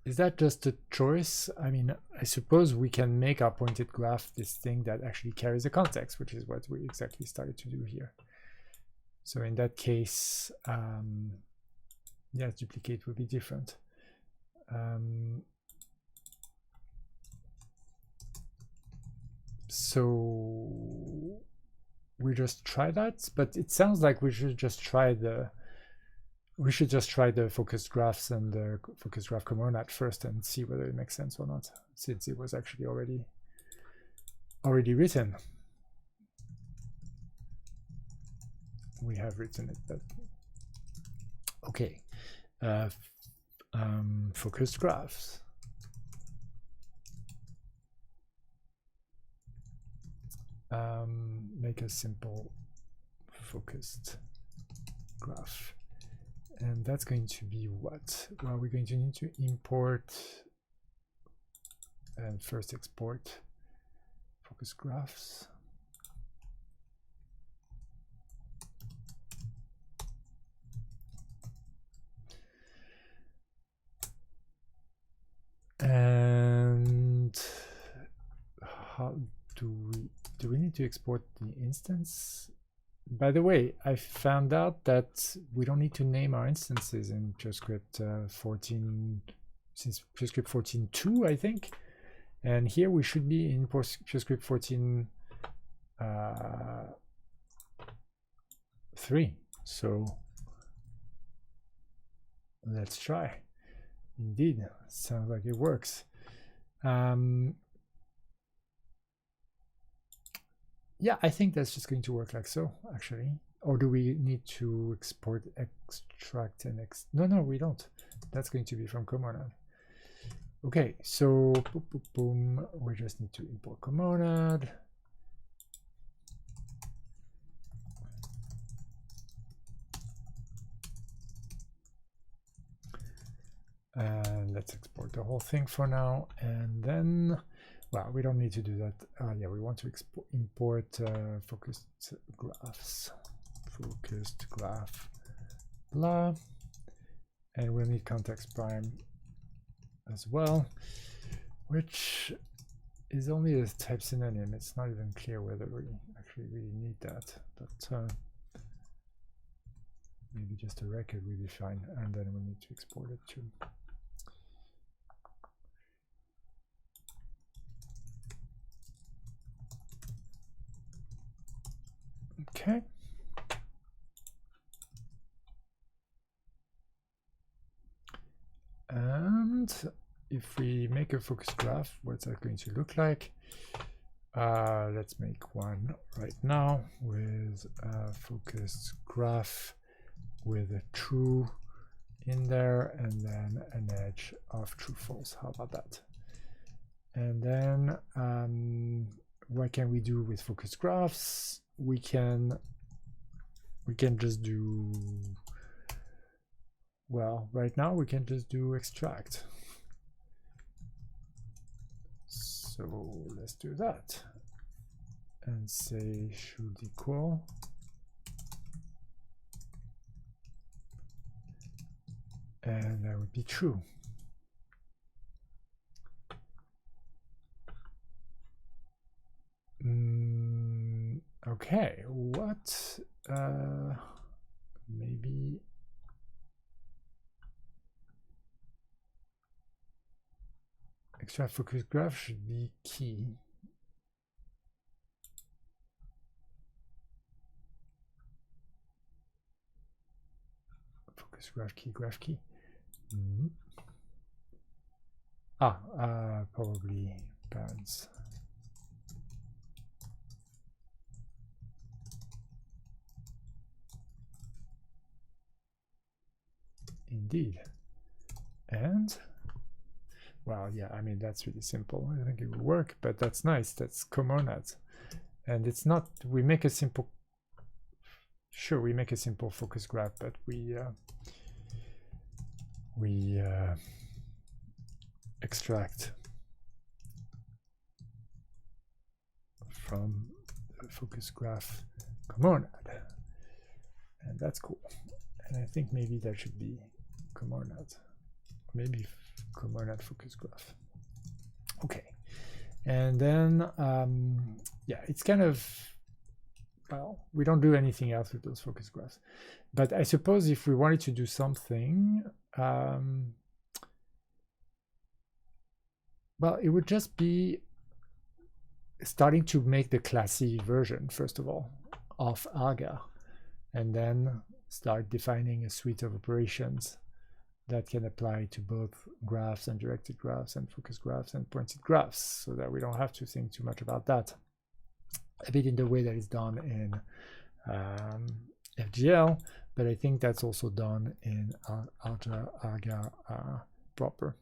Is that just a choice? I mean, I suppose we can make our pointed graph this thing that actually carries a context, which is what we exactly started to do here. So in that case, yes, duplicate would be different. So we just try that, but it sounds like we should just try the focused graphs and the focused graph Comonad first and see whether it makes sense or not, since it was actually already written. We have written it, but okay. Focused graphs. Make a simple focused graph. And that's going to be what? Well, we're going to need to import and first export focus graphs. And how do we need to export the instance? By the way, I found out that we don't need to name our instances in Purescript 14, since Purescript 14.2, I think. And here we should be in Purescript 14.3. So let's try. Indeed, sounds like it works. Yeah, I think that's just going to work like so, actually. Or do we need to export, extract, and no, we don't. That's going to be from Comonad. Okay, so boom, boom, boom. We just need to import Comonad. And let's export the whole thing for now, and then, well, we don't need to do that. Yeah, we want to import focused graphs, focused graph, blah, and we'll need ContextPrime as well, which is only a type synonym. It's not even clear whether we actually really need that, but maybe just a record will be fine, and then we need to export it too. Okay. And if we make a focus graph, what's that going to look like? Let's make one right now with a focused graph with a true in there and then an edge of true false. How about that? And then what can we do with focused graphs? We can just do, well, right now we can just do extract. So let's do that and say should equal and that would be true. Okay, what maybe extract focus graph should be key. focus graph key. Probably parents. Indeed. And well, yeah, I mean, that's really simple. I think it will work, but that's nice. That's Comonads. And it's not, we make a simple, sure, we make a simple focus graph, but we extract from the focus graph Comonad. And that's cool. And I think maybe that should be Comonad. Maybe Comonad focus graph. Okay. And then, yeah, it's kind of, well, we don't do anything else with those focus graphs. But I suppose if we wanted to do something, well, it would just be starting to make the classy version, first of all, of Arga, and then start defining a suite of operations that can apply to both graphs and directed graphs and focus graphs and pointed graphs, so that we don't have to think too much about that. A bit in the way that is done in FGL, but I think that's also done in Arga proper,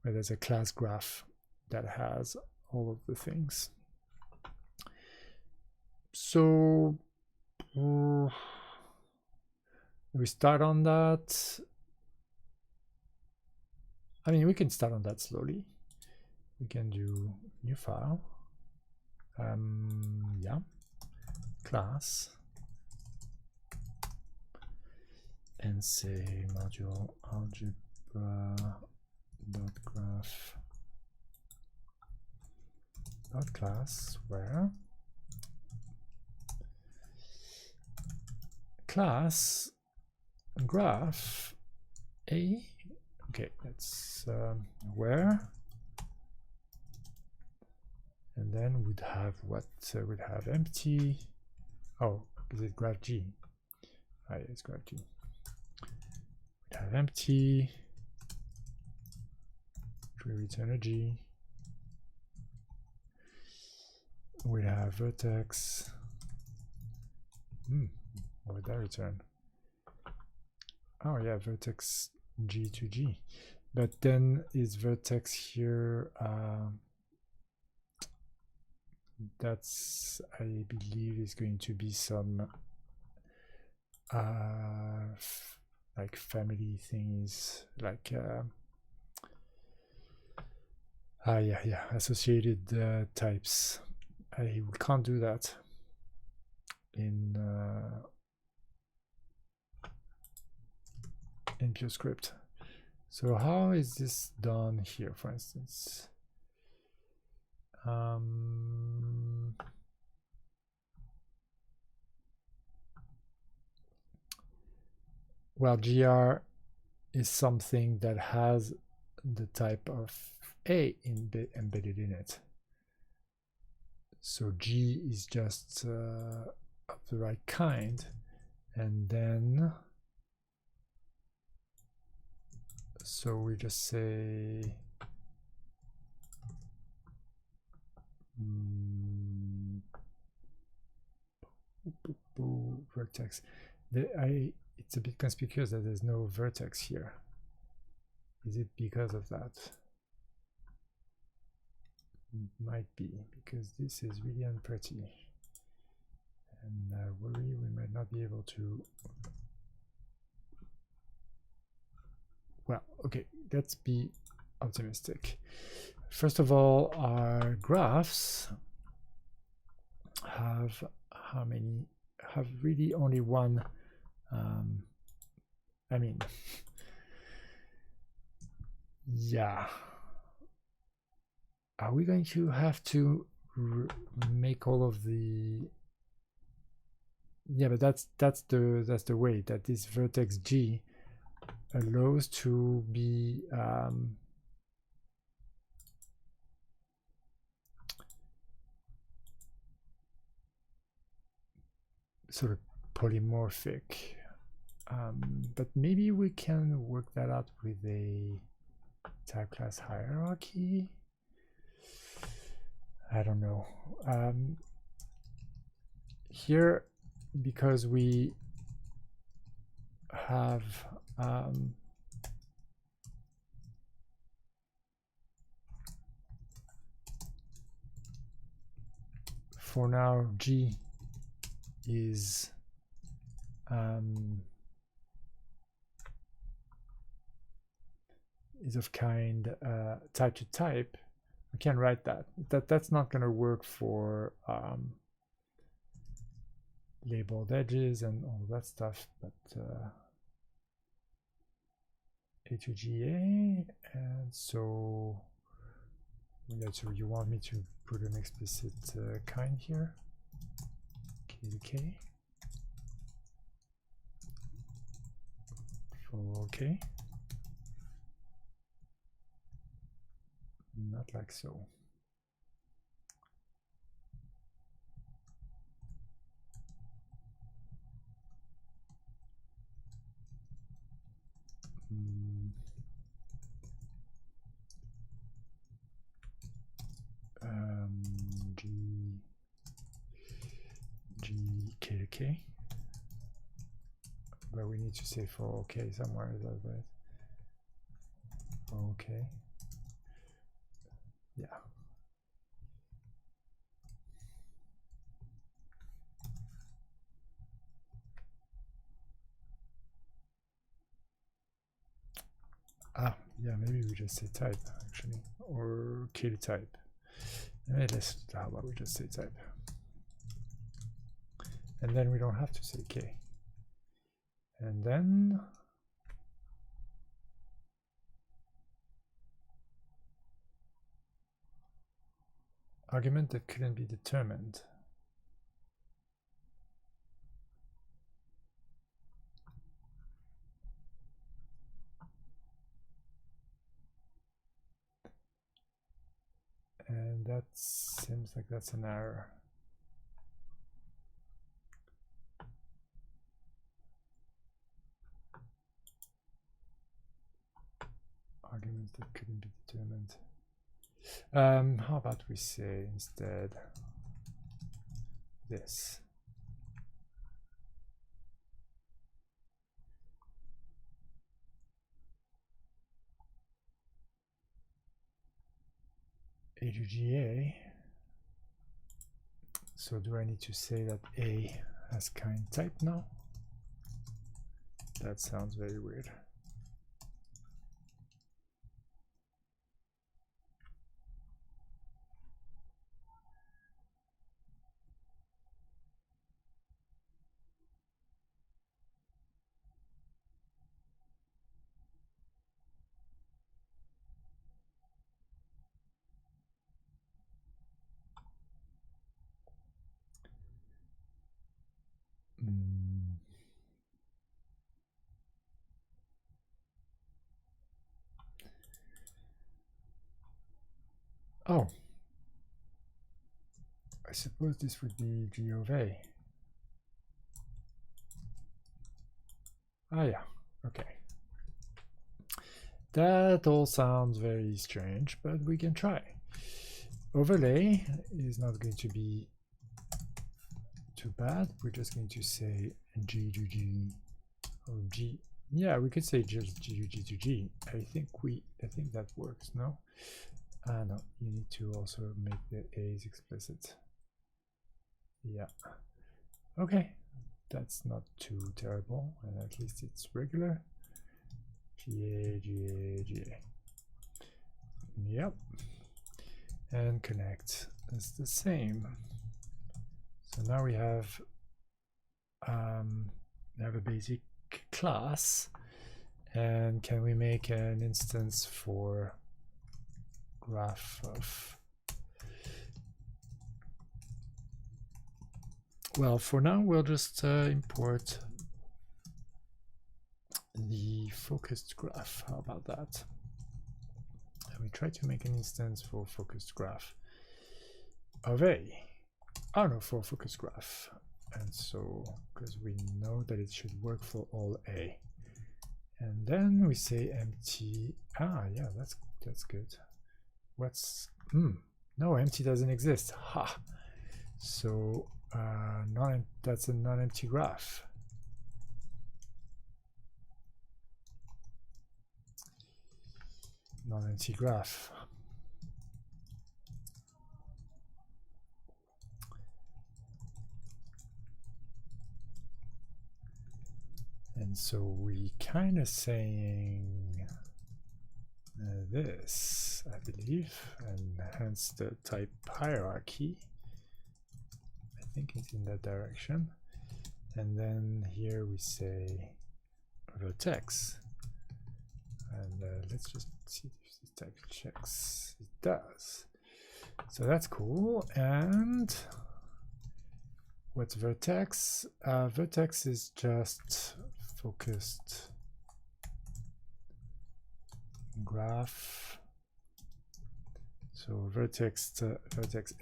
where there's a class graph that has all of the things. So we start on that. I mean, we can start on that slowly. We can do new file. Yeah, class, and say module algebra.graph .class where class graph a. Okay, that's where, and then we'd have what? We'd have empty. Oh, is it graph G? Ah, yeah, it's graph G. We'd have empty. We return a G. We have vertex. What would that return? Oh yeah, vertex G to G. But then is vertex here? That's, I believe, is going to be some like family things, like yeah, associated types. We can't do that in Purescript. So how is this done here, for instance? Well, GR is something that has the type of A embedded in it. So G is just of the right kind, and then so we just say vertex. It's a bit conspicuous that there's no vertex here. Is it because of that? It might be, because this is really unpretty. And I worry we might not be able to. Well, okay, let's be optimistic. First of all, our graphs have how many? Have really only one. I mean, yeah. Are we going to have to make all of the? Yeah, but that's the way that this vertex G allows to be sort of polymorphic. But maybe we can work that out with a type class hierarchy. I don't know. Here, because we have for now G is of kind type to type. We can write that. That's not going to work for labeled edges and all that stuff, but A to GA, and so so you want me to put an explicit kind here, K to K for K. Not like so. G K to K, but we need to say for OK somewhere. Is that right? For OK. Yeah. Yeah, maybe we just say type actually, or K to type. How about we just say type? And then we don't have to say K. And then argument that couldn't be determined. And that seems like that's an error. Arguments that couldn't be determined. How about we say instead this? A to GA. So do I need to say that A has kind type now? That sounds very weird. Oh, I suppose this would be G of A. Ah, yeah, okay. That all sounds very strange, but we can try. Overlay is not going to be too bad. We're just going to say G to G or G. Yeah, we could say just G to G. I think that works. No, no. You need to also make the A's explicit. Yeah. Okay, that's not too terrible, and at least it's regular. GA, GA, GA. Yep. And connect is the same. So now we have a basic class, and can we make an instance for graph of? Well, for now we'll just import the focused graph. How about that? And we try to make an instance for focused graph of A. Oh no, for focused graph. And so, because we know that it should work for all A. And then we say empty. Ah, yeah, that's good. What's no, empty doesn't exist. Ha. So that's a non-empty graph. Non-empty graph. And so we kind of saying this, I believe, and hence the type hierarchy. I think it's in that direction. And then here we say vertex. And let's just see if this type checks. It does. So that's cool. And what's vertex? Vertex is just focused graph. So vertex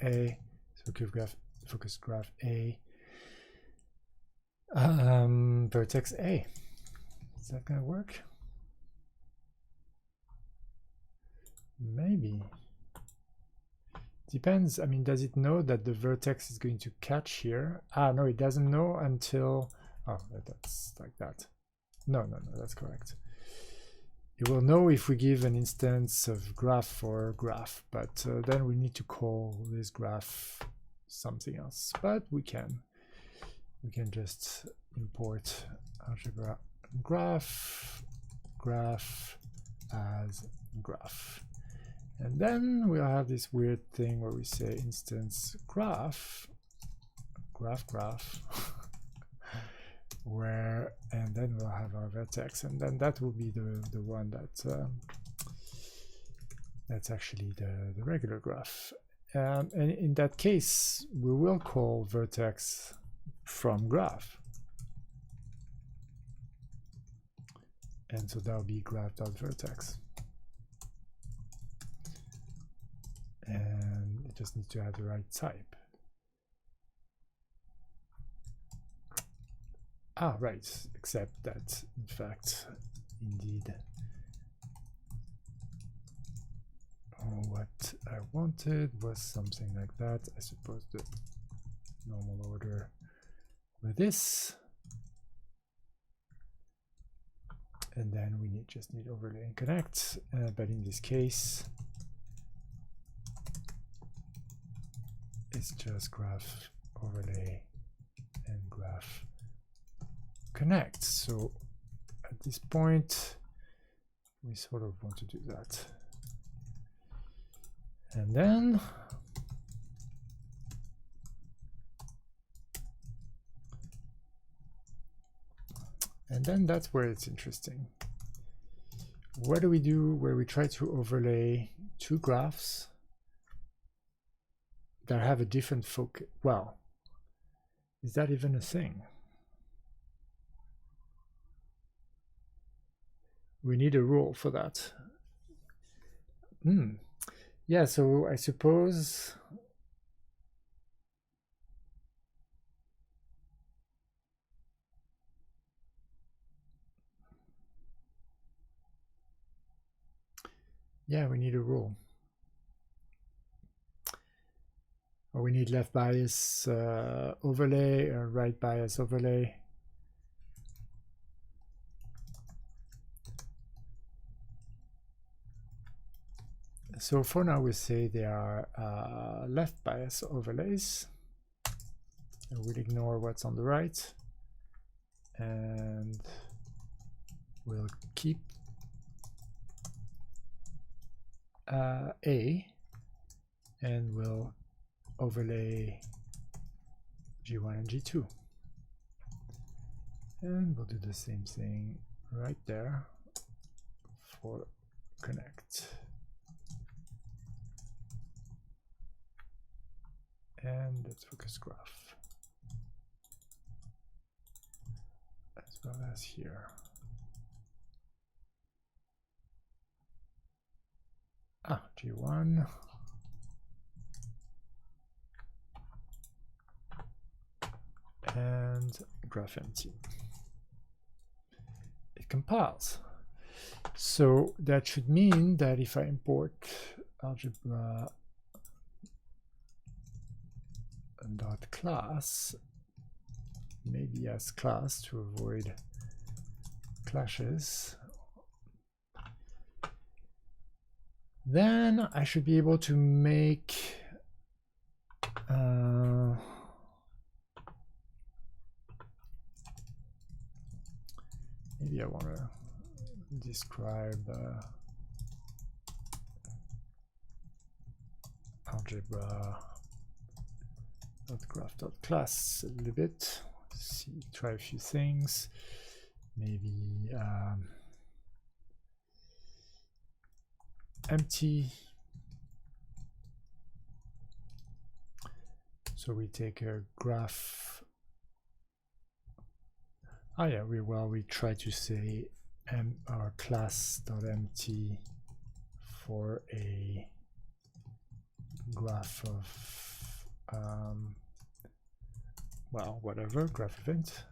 A, so focus graph A. Vertex A. Is that gonna work? Maybe. Depends. I mean, does it know that the vertex is going to catch here? Ah, no, it doesn't know until. Oh, that's like that. No, that's correct. It will know if we give an instance of graph for graph, but then we need to call this graph something else. But we can just import algebra graph as graph. And then we'll have this weird thing where we say instance graph, where, and then we'll have our vertex, and then that will be the one that that's actually the regular graph. And in that case, we will call vertex from graph. And so that'll be graph.vertex. And it just needs to have the right type. Ah, right, except that, in fact, indeed, what I wanted was something like that. I suppose the normal order with this. And then we just need overlay and connect, but in this case, it's just graph overlay and graph connect. So at this point, we sort of want to do that. And then that's where it's interesting. What do we do where we try to overlay two graphs that have a different focus? Well, is that even a thing? We need a rule for that. Yeah, so I suppose yeah, we need a rule. Or we need left bias overlay or right bias overlay. So for now, we say they are left bias overlays. And we'll ignore what's on the right. And we'll keep A, and we'll overlay G1 and G2. And we'll do the same thing right there for connect. And let's focus graph as well as here. G1. and graph empty. It compiles. So that should mean that if I import algebra dot class, maybe as class to avoid clashes, then I should be able to make maybe I want to describe algebra.graph.class a little bit. See, try a few things. Maybe empty. So we take a graph. Oh yeah, we try to say our class.empty for a graph of well, whatever, graph event,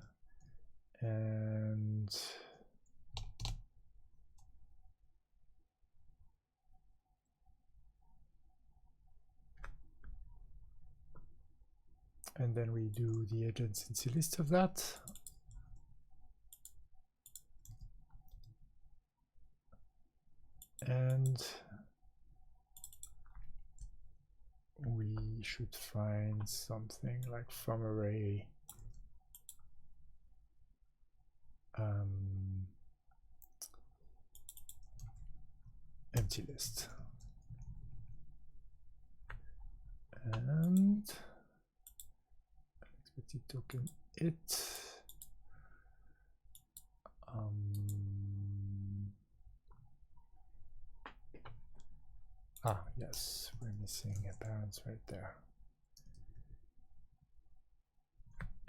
and then we do the adjacency list of that. And we should find something like from array empty list. And expected token it. Yes, we're missing a parent right there.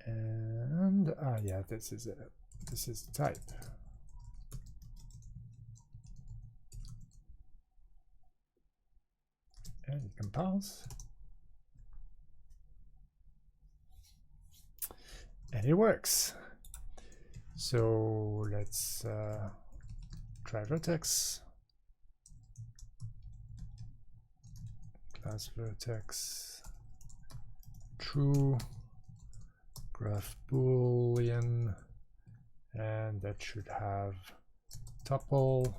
And yeah, this is it. This is the type. And it compiles. And it works. So let's try vertex. Class vertex true, graph boolean, and that should have tuple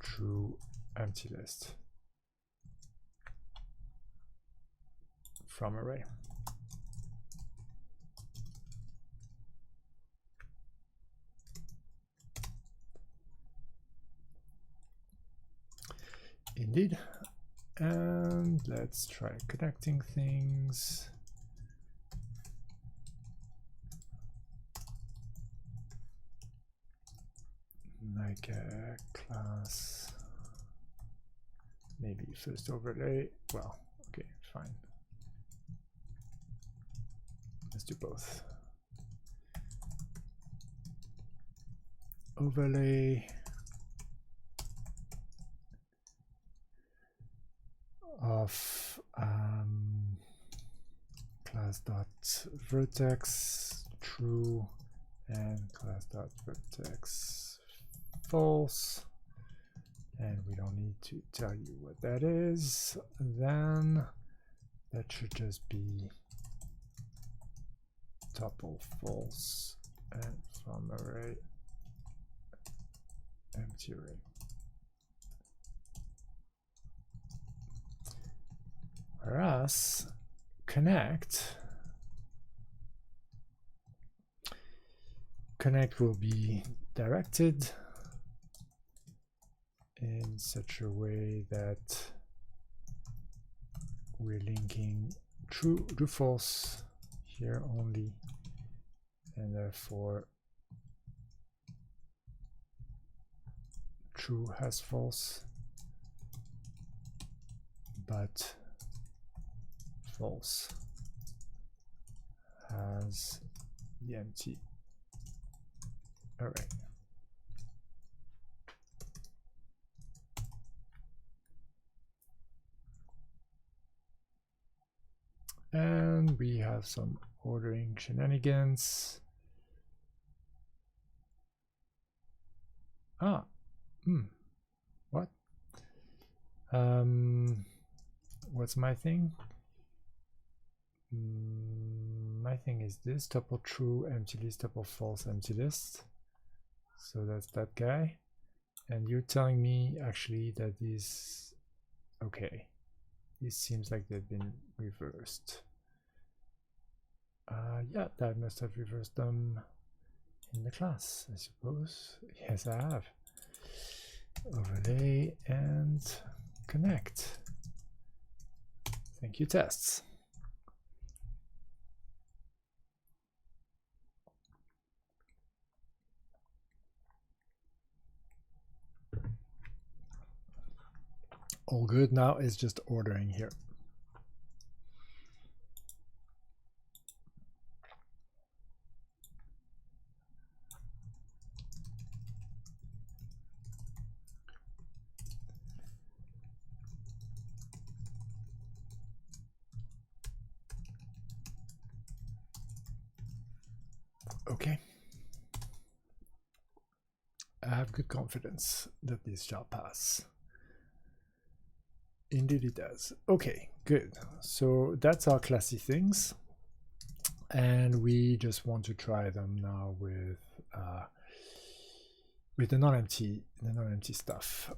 true empty list from array. Indeed. And let's try connecting things. Like a class, maybe first overlay. Well, okay, fine. Let's do both. Overlay of class.vertex true and class.vertex false, and we don't need to tell you what that is. Then that should just be tuple false and from array empty array. Whereas connect will be directed in such a way that we're linking true to false here only, and therefore true has false, but false has the empty array. And we have some ordering shenanigans. Ah, what? What's my thing? My thing is this: tuple true, empty list, tuple false, empty list. So that's that guy. And you're telling me actually that these, okay, this seems like they've been reversed. Yeah, that must have reversed them in the class, I suppose. Yes, I have. Overlay and connect. Thank you, tests. All good. Now it's just ordering here. Okay. I have good confidence that this shall pass. Indeed it does. Okay, good. So that's our classy things. And we just want to try them now with the non-empty stuff.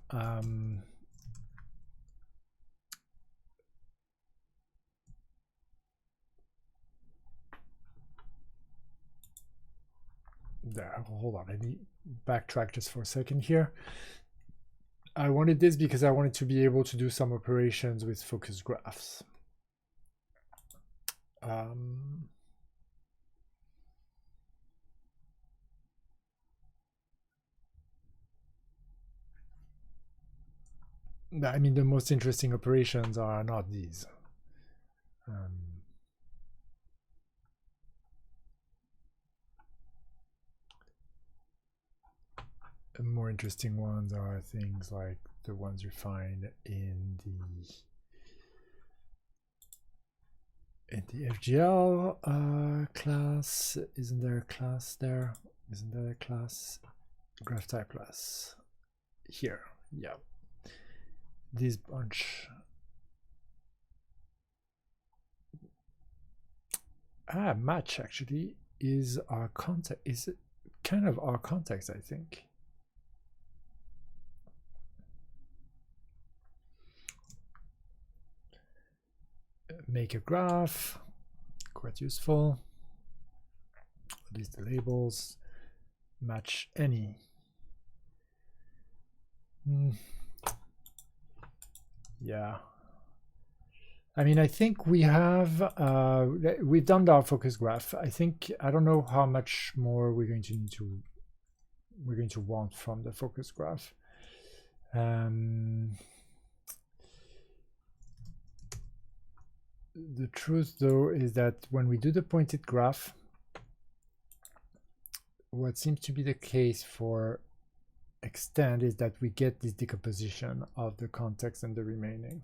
There, hold on, let me backtrack just for a second here. I wanted this because I wanted to be able to do some operations with focus graphs. I mean, the most interesting operations are not these. The more interesting ones are things like the ones you find in the FGL class. Isn't there a class there? Isn't there a class? Graph type class. Here, yeah. This bunch. Match actually is our context. Is it kind of our context, I think. Make a graph, quite useful. List the labels, match any. Yeah. I mean, I think we have, we've done our focus graph. I don't know how much more we're going to want from the focus graph. The truth, though, is that when we do the pointed graph, what seems to be the case for extend is that we get this decomposition of the context and the remaining.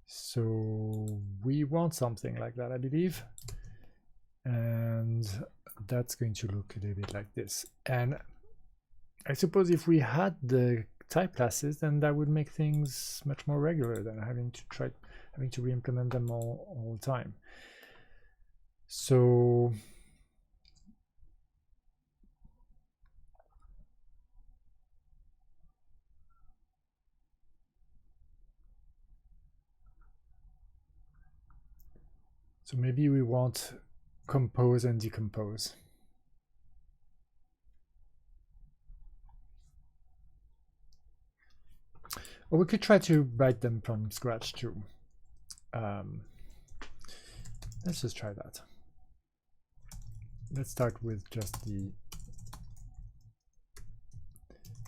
So we want something like that, I believe. And that's going to look a little bit like this. And I suppose if we had the type classes, then that would make things much more regular than having to re-implement them all the time. So maybe we want compose and decompose. Or we could try to write them from scratch too. Let's just try that. Let's start with just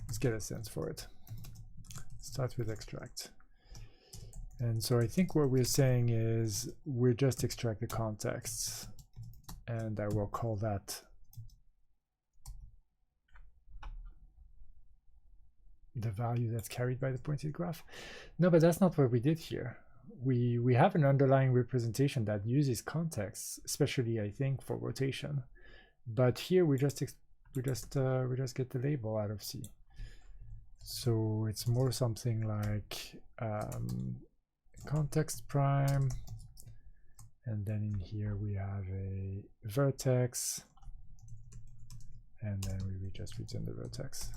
let's get a sense for it. Start with extract. And so I think what we're saying is we just extract the contexts, and I will call that the value that's carried by the pointed graph. No, but that's not what we did here. we have an underlying representation that uses context, especially I think for rotation. But here we just get the label out of C. So it's more something like ContextPrime, and then in here we have a vertex, and then we just return the vertex.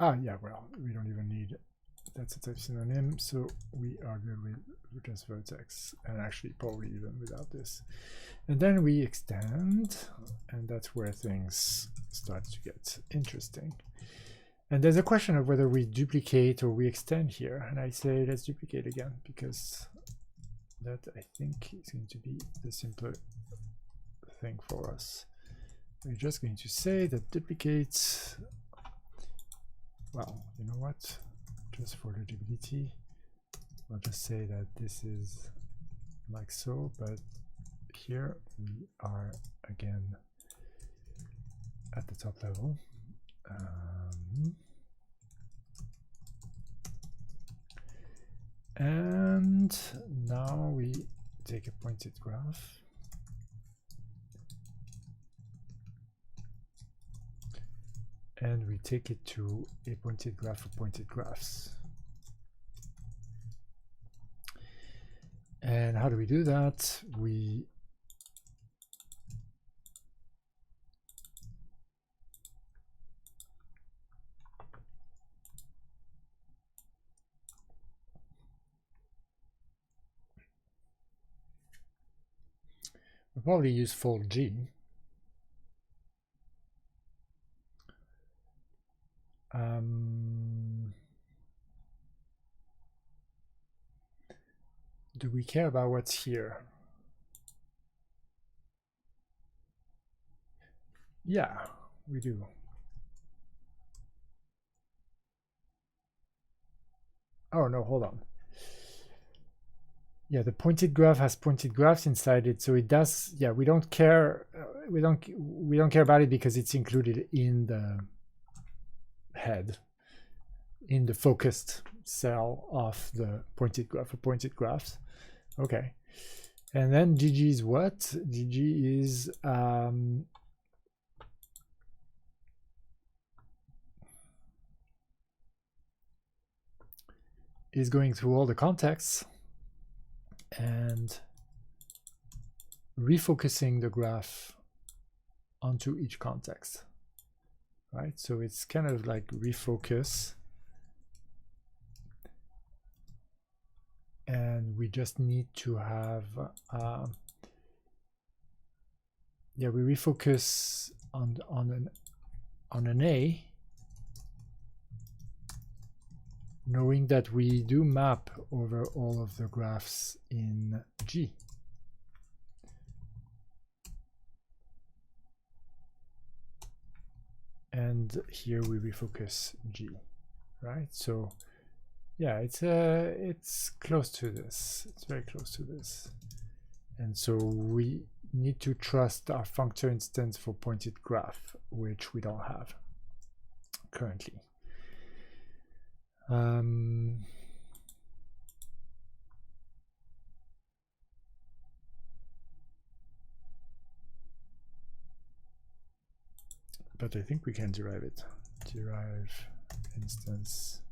Ah, yeah, well, we don't even need, that's a type synonym, so we are good with just vertex, and actually probably even without this. And then we extend, and that's where things start to get interesting. And there's a question of whether we duplicate or we extend here, and I say let's duplicate again, because that I think is going to be the simpler thing for us. We're just going to say that duplicate, well, you know what, just for legibility, we'll just say that this is like so, but here we are again at the top level. And now we take a pointed graph and we take it to a pointed graph of pointed graphs. And how do we do that? We'll probably use fold G. Do we care about what's here? Yeah, we do. Oh no, hold on. Yeah, the pointed graph has pointed graphs inside it, so it does. Yeah, we don't care. We don't care about it because it's included in the head, in the focused cell of the pointed graph, of pointed graphs. Okay, and then GG is what? GG is going through all the contexts and refocusing the graph onto each context, right? So it's kind of like refocus, and we just need to have yeah, we refocus on an A, knowing that we do map over all of the graphs in G. And here we refocus G, right? So yeah, it's close to this. It's very close to this. And so we need to trust our functor instance for pointed graph, which we don't have currently. But I think we can derive it. Derive instance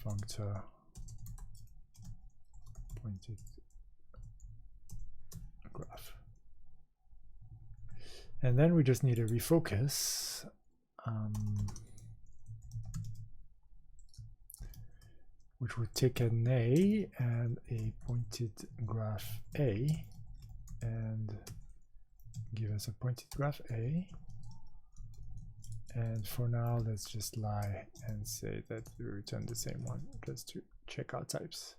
functor pointed graph. And then we just need a refocus. Which would take an A and a pointed graph A and give us a pointed graph A. And for now, let's just lie and say that we return the same one just to check our types.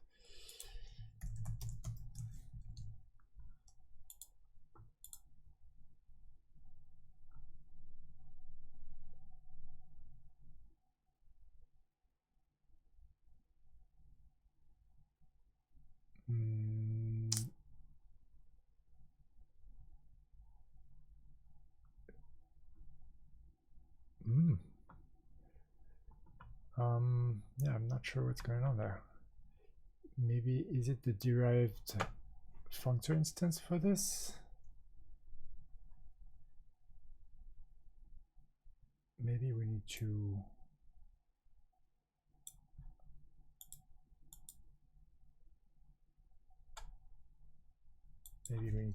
Yeah, I'm not sure what's going on there. Maybe is it the derived functor instance for this? Maybe we need to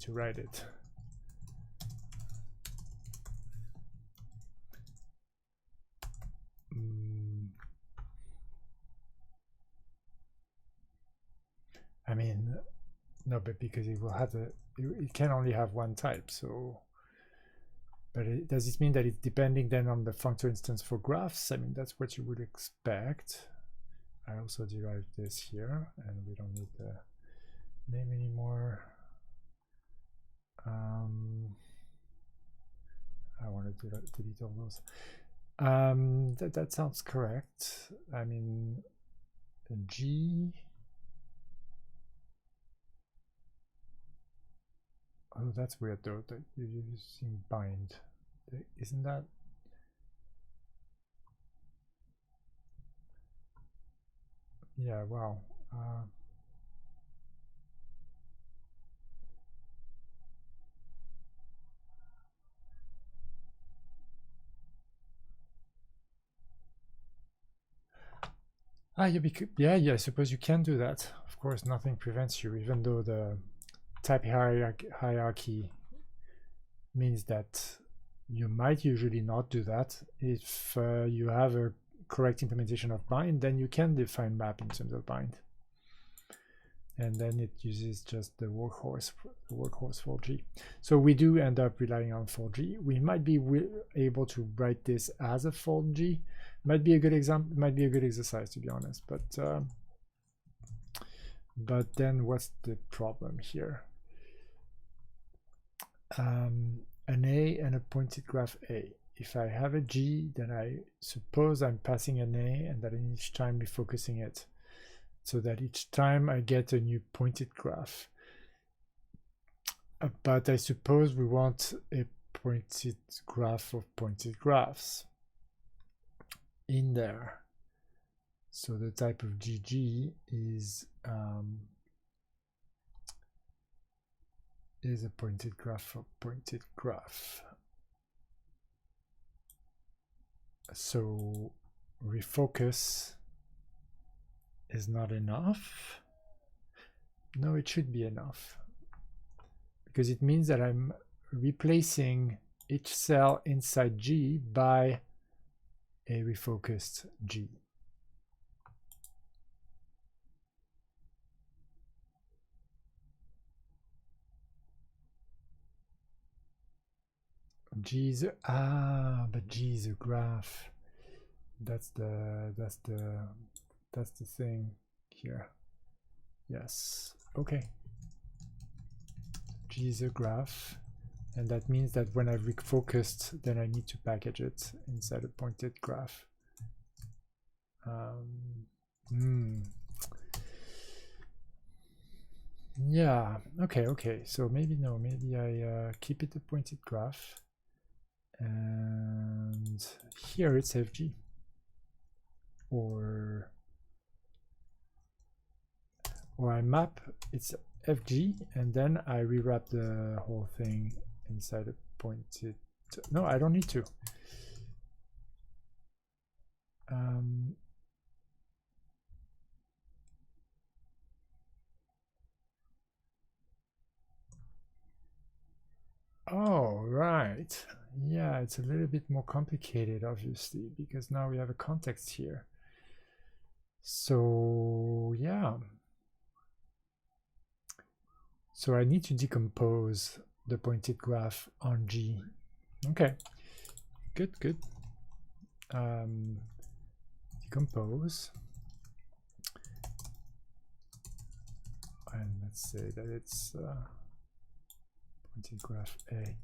write it. I mean, no, but because it will have it can only have one type, so. But does it mean that it's depending then on the functor instance for graphs? I mean, that's what you would expect. I also derived this here, and we don't need the name anymore. I want to delete all those. That sounds correct. I mean, G. Oh, that's weird though, that you're using bind. Isn't that? Yeah, wow. Yeah, I suppose you can do that. Of course, nothing prevents you, even though the type hierarchy means that you might usually not do that. If you have a correct implementation of bind, then you can define map in terms of bind. And then it uses just the workhorse for G. So we do end up relying on for G. We might be able to write this as a for G. Might be a good example. Might be a good exercise, to be honest. But then what's the problem here? An A and a pointed graph A. If I have a G, then I suppose I'm passing an A, and that each time refocusing it, so that each time I get a new pointed graph. But I suppose we want a pointed graph of pointed graphs in there. So the type of GG is a pointed graph of pointed graph. So refocus is not enough. No, it should be enough, because it means that I'm replacing each cell inside G by a refocused G. G is but G is a graph. That's the thing here. Yes. Okay. G is a graph, and that means that when I've refocused, then I need to package it inside a pointed graph. Yeah. Okay. So maybe I keep it a pointed graph, and here it's FG, or I map it's FG, and then I rewrap the whole thing inside a pointed. No, I don't need to. Oh, right. Yeah, it's a little bit more complicated, obviously, because now we have a context here. So, yeah. So I need to decompose the pointed graph on G. Okay, good. Decompose. And let's say that it's pointed graph A.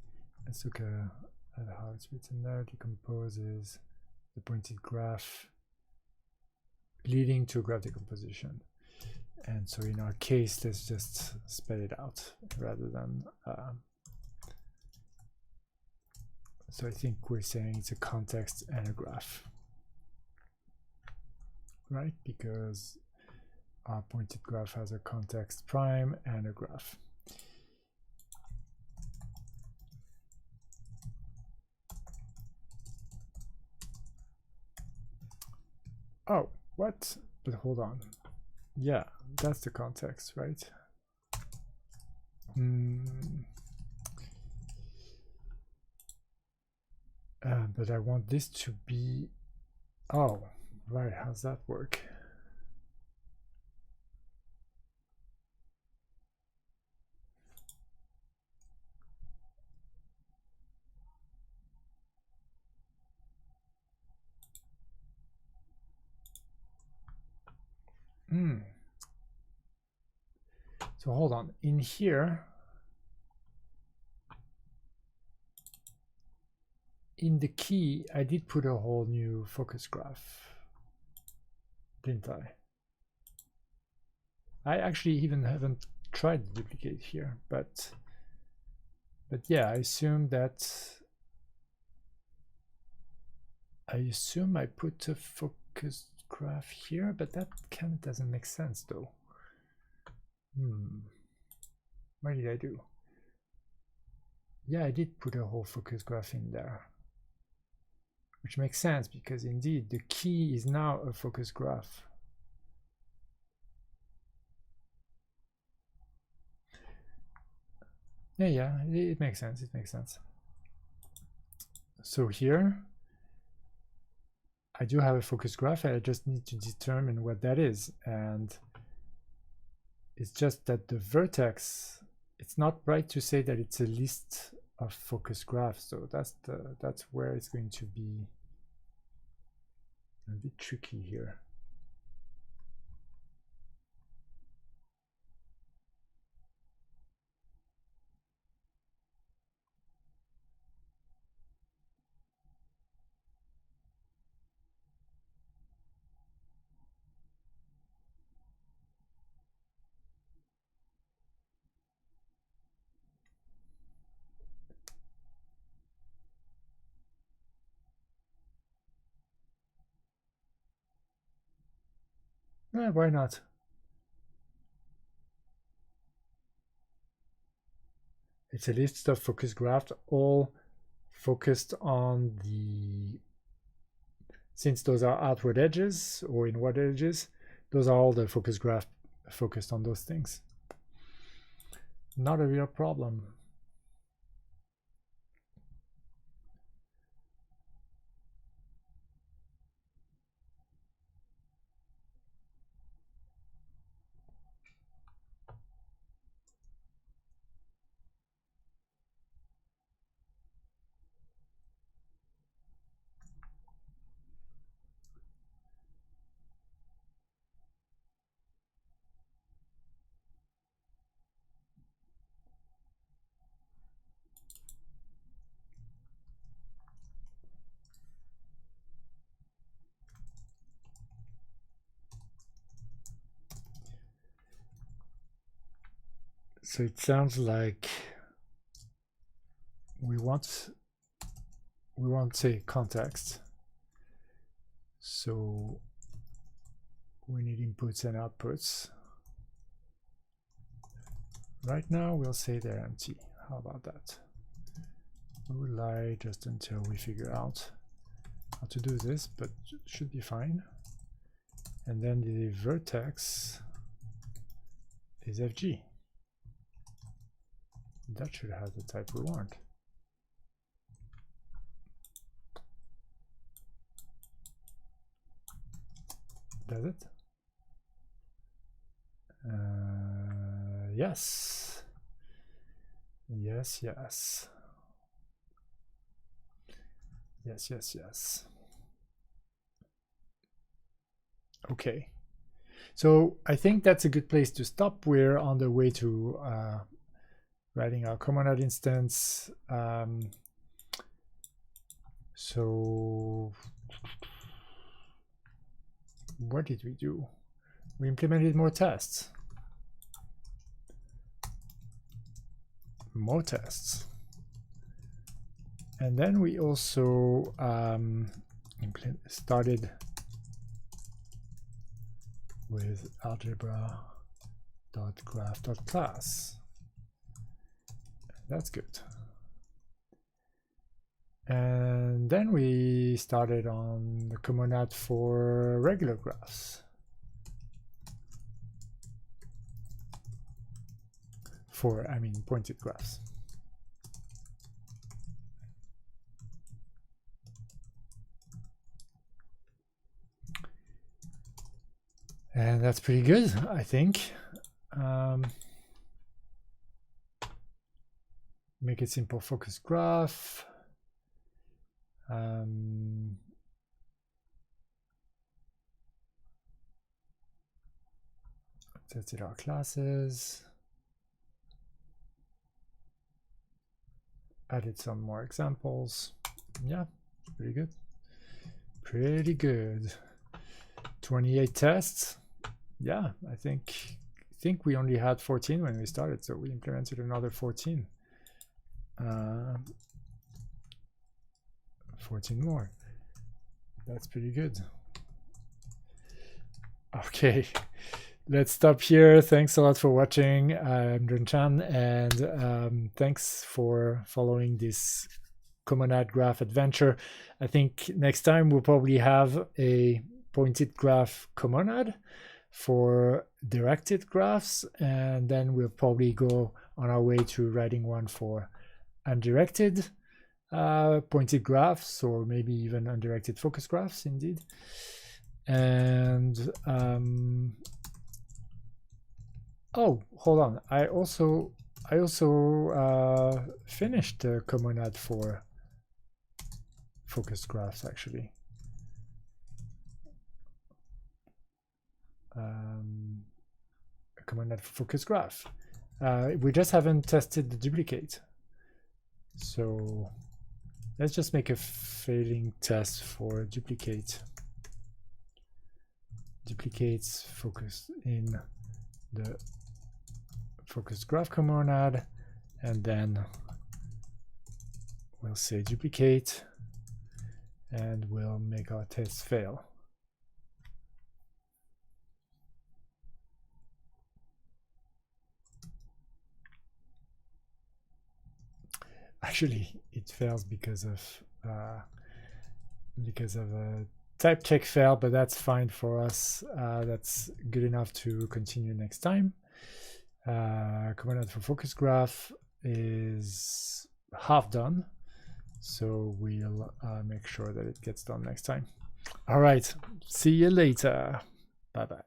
Let's look at how it's written there. Decomposes the pointed graph leading to graph decomposition. And so in our case, let's just spell it out rather than so I think we're saying it's a context and a graph. right? Because our pointed graph has a context prime and a graph. Oh, what? But hold on. Yeah, that's the context, right? But I want this to be... Oh, right, how's that work? So hold on, in here, in the key, I did put a whole new focus graph, didn't I? I actually even haven't tried to duplicate here, but yeah, I assume I put a focus graph here, but that kind of doesn't make sense though. What did I do? Yeah, I did put a whole focus graph in there, which makes sense because indeed the key is now a focus graph. Yeah, it makes sense. It makes sense. So here, I do have a focus graph. I just need to determine what that is, and it's just that the vertex. It's not right to say that it's a list of focus graphs. So that's where it's going to be a bit tricky here. Why not? It's a list of focus graphs, all focused on the, since those are outward edges or inward edges, those are all the focus graph focused on those things. Not a real problem. So it sounds like we want say context. So we need inputs and outputs. Right now we'll say they're empty. How about that? We'll lie just until we figure out how to do this, but it should be fine. And then the vertex is FG. That should have the type we want. Does it? Yes. Yes, yes. Yes, yes, yes. Okay. So I think that's a good place to stop. We're on the way to writing our Comonad instance. So what did we do? We implemented more tests. More tests. And then we also started with algebra.graph.class. That's good. And then we started on the Comonad for regular graphs. I mean pointed graphs. And that's pretty good, I think. Make it simple focus graph. Tested our classes. Added some more examples. Yeah, pretty good. Pretty good. 28 tests. Yeah, I think we only had 14 when we started, so we implemented another 14. 14 more. That's pretty good. Okay, let's stop here. Thanks a lot for watching. I'm Dunchan, and thanks for following this Comonad graph adventure. I think next time we'll probably have a pointed graph Comonad for directed graphs, and then we'll probably go on our way to writing one for undirected pointed graphs, or maybe even undirected focus graphs indeed. And oh, hold on, I also finished the Comonad for focus graphs actually. A Comonad for focus graph. We just haven't tested the duplicate. So let's just make a failing test for duplicate. Duplicates focus in the focus graph Comonad, and then we'll say duplicate, and we'll make our test fail. Actually, it fails because of a type check fail, but that's fine for us. That's good enough to continue next time. Comonad for focus graph is half done, so we'll make sure that it gets done next time. All right, see you later. Bye bye.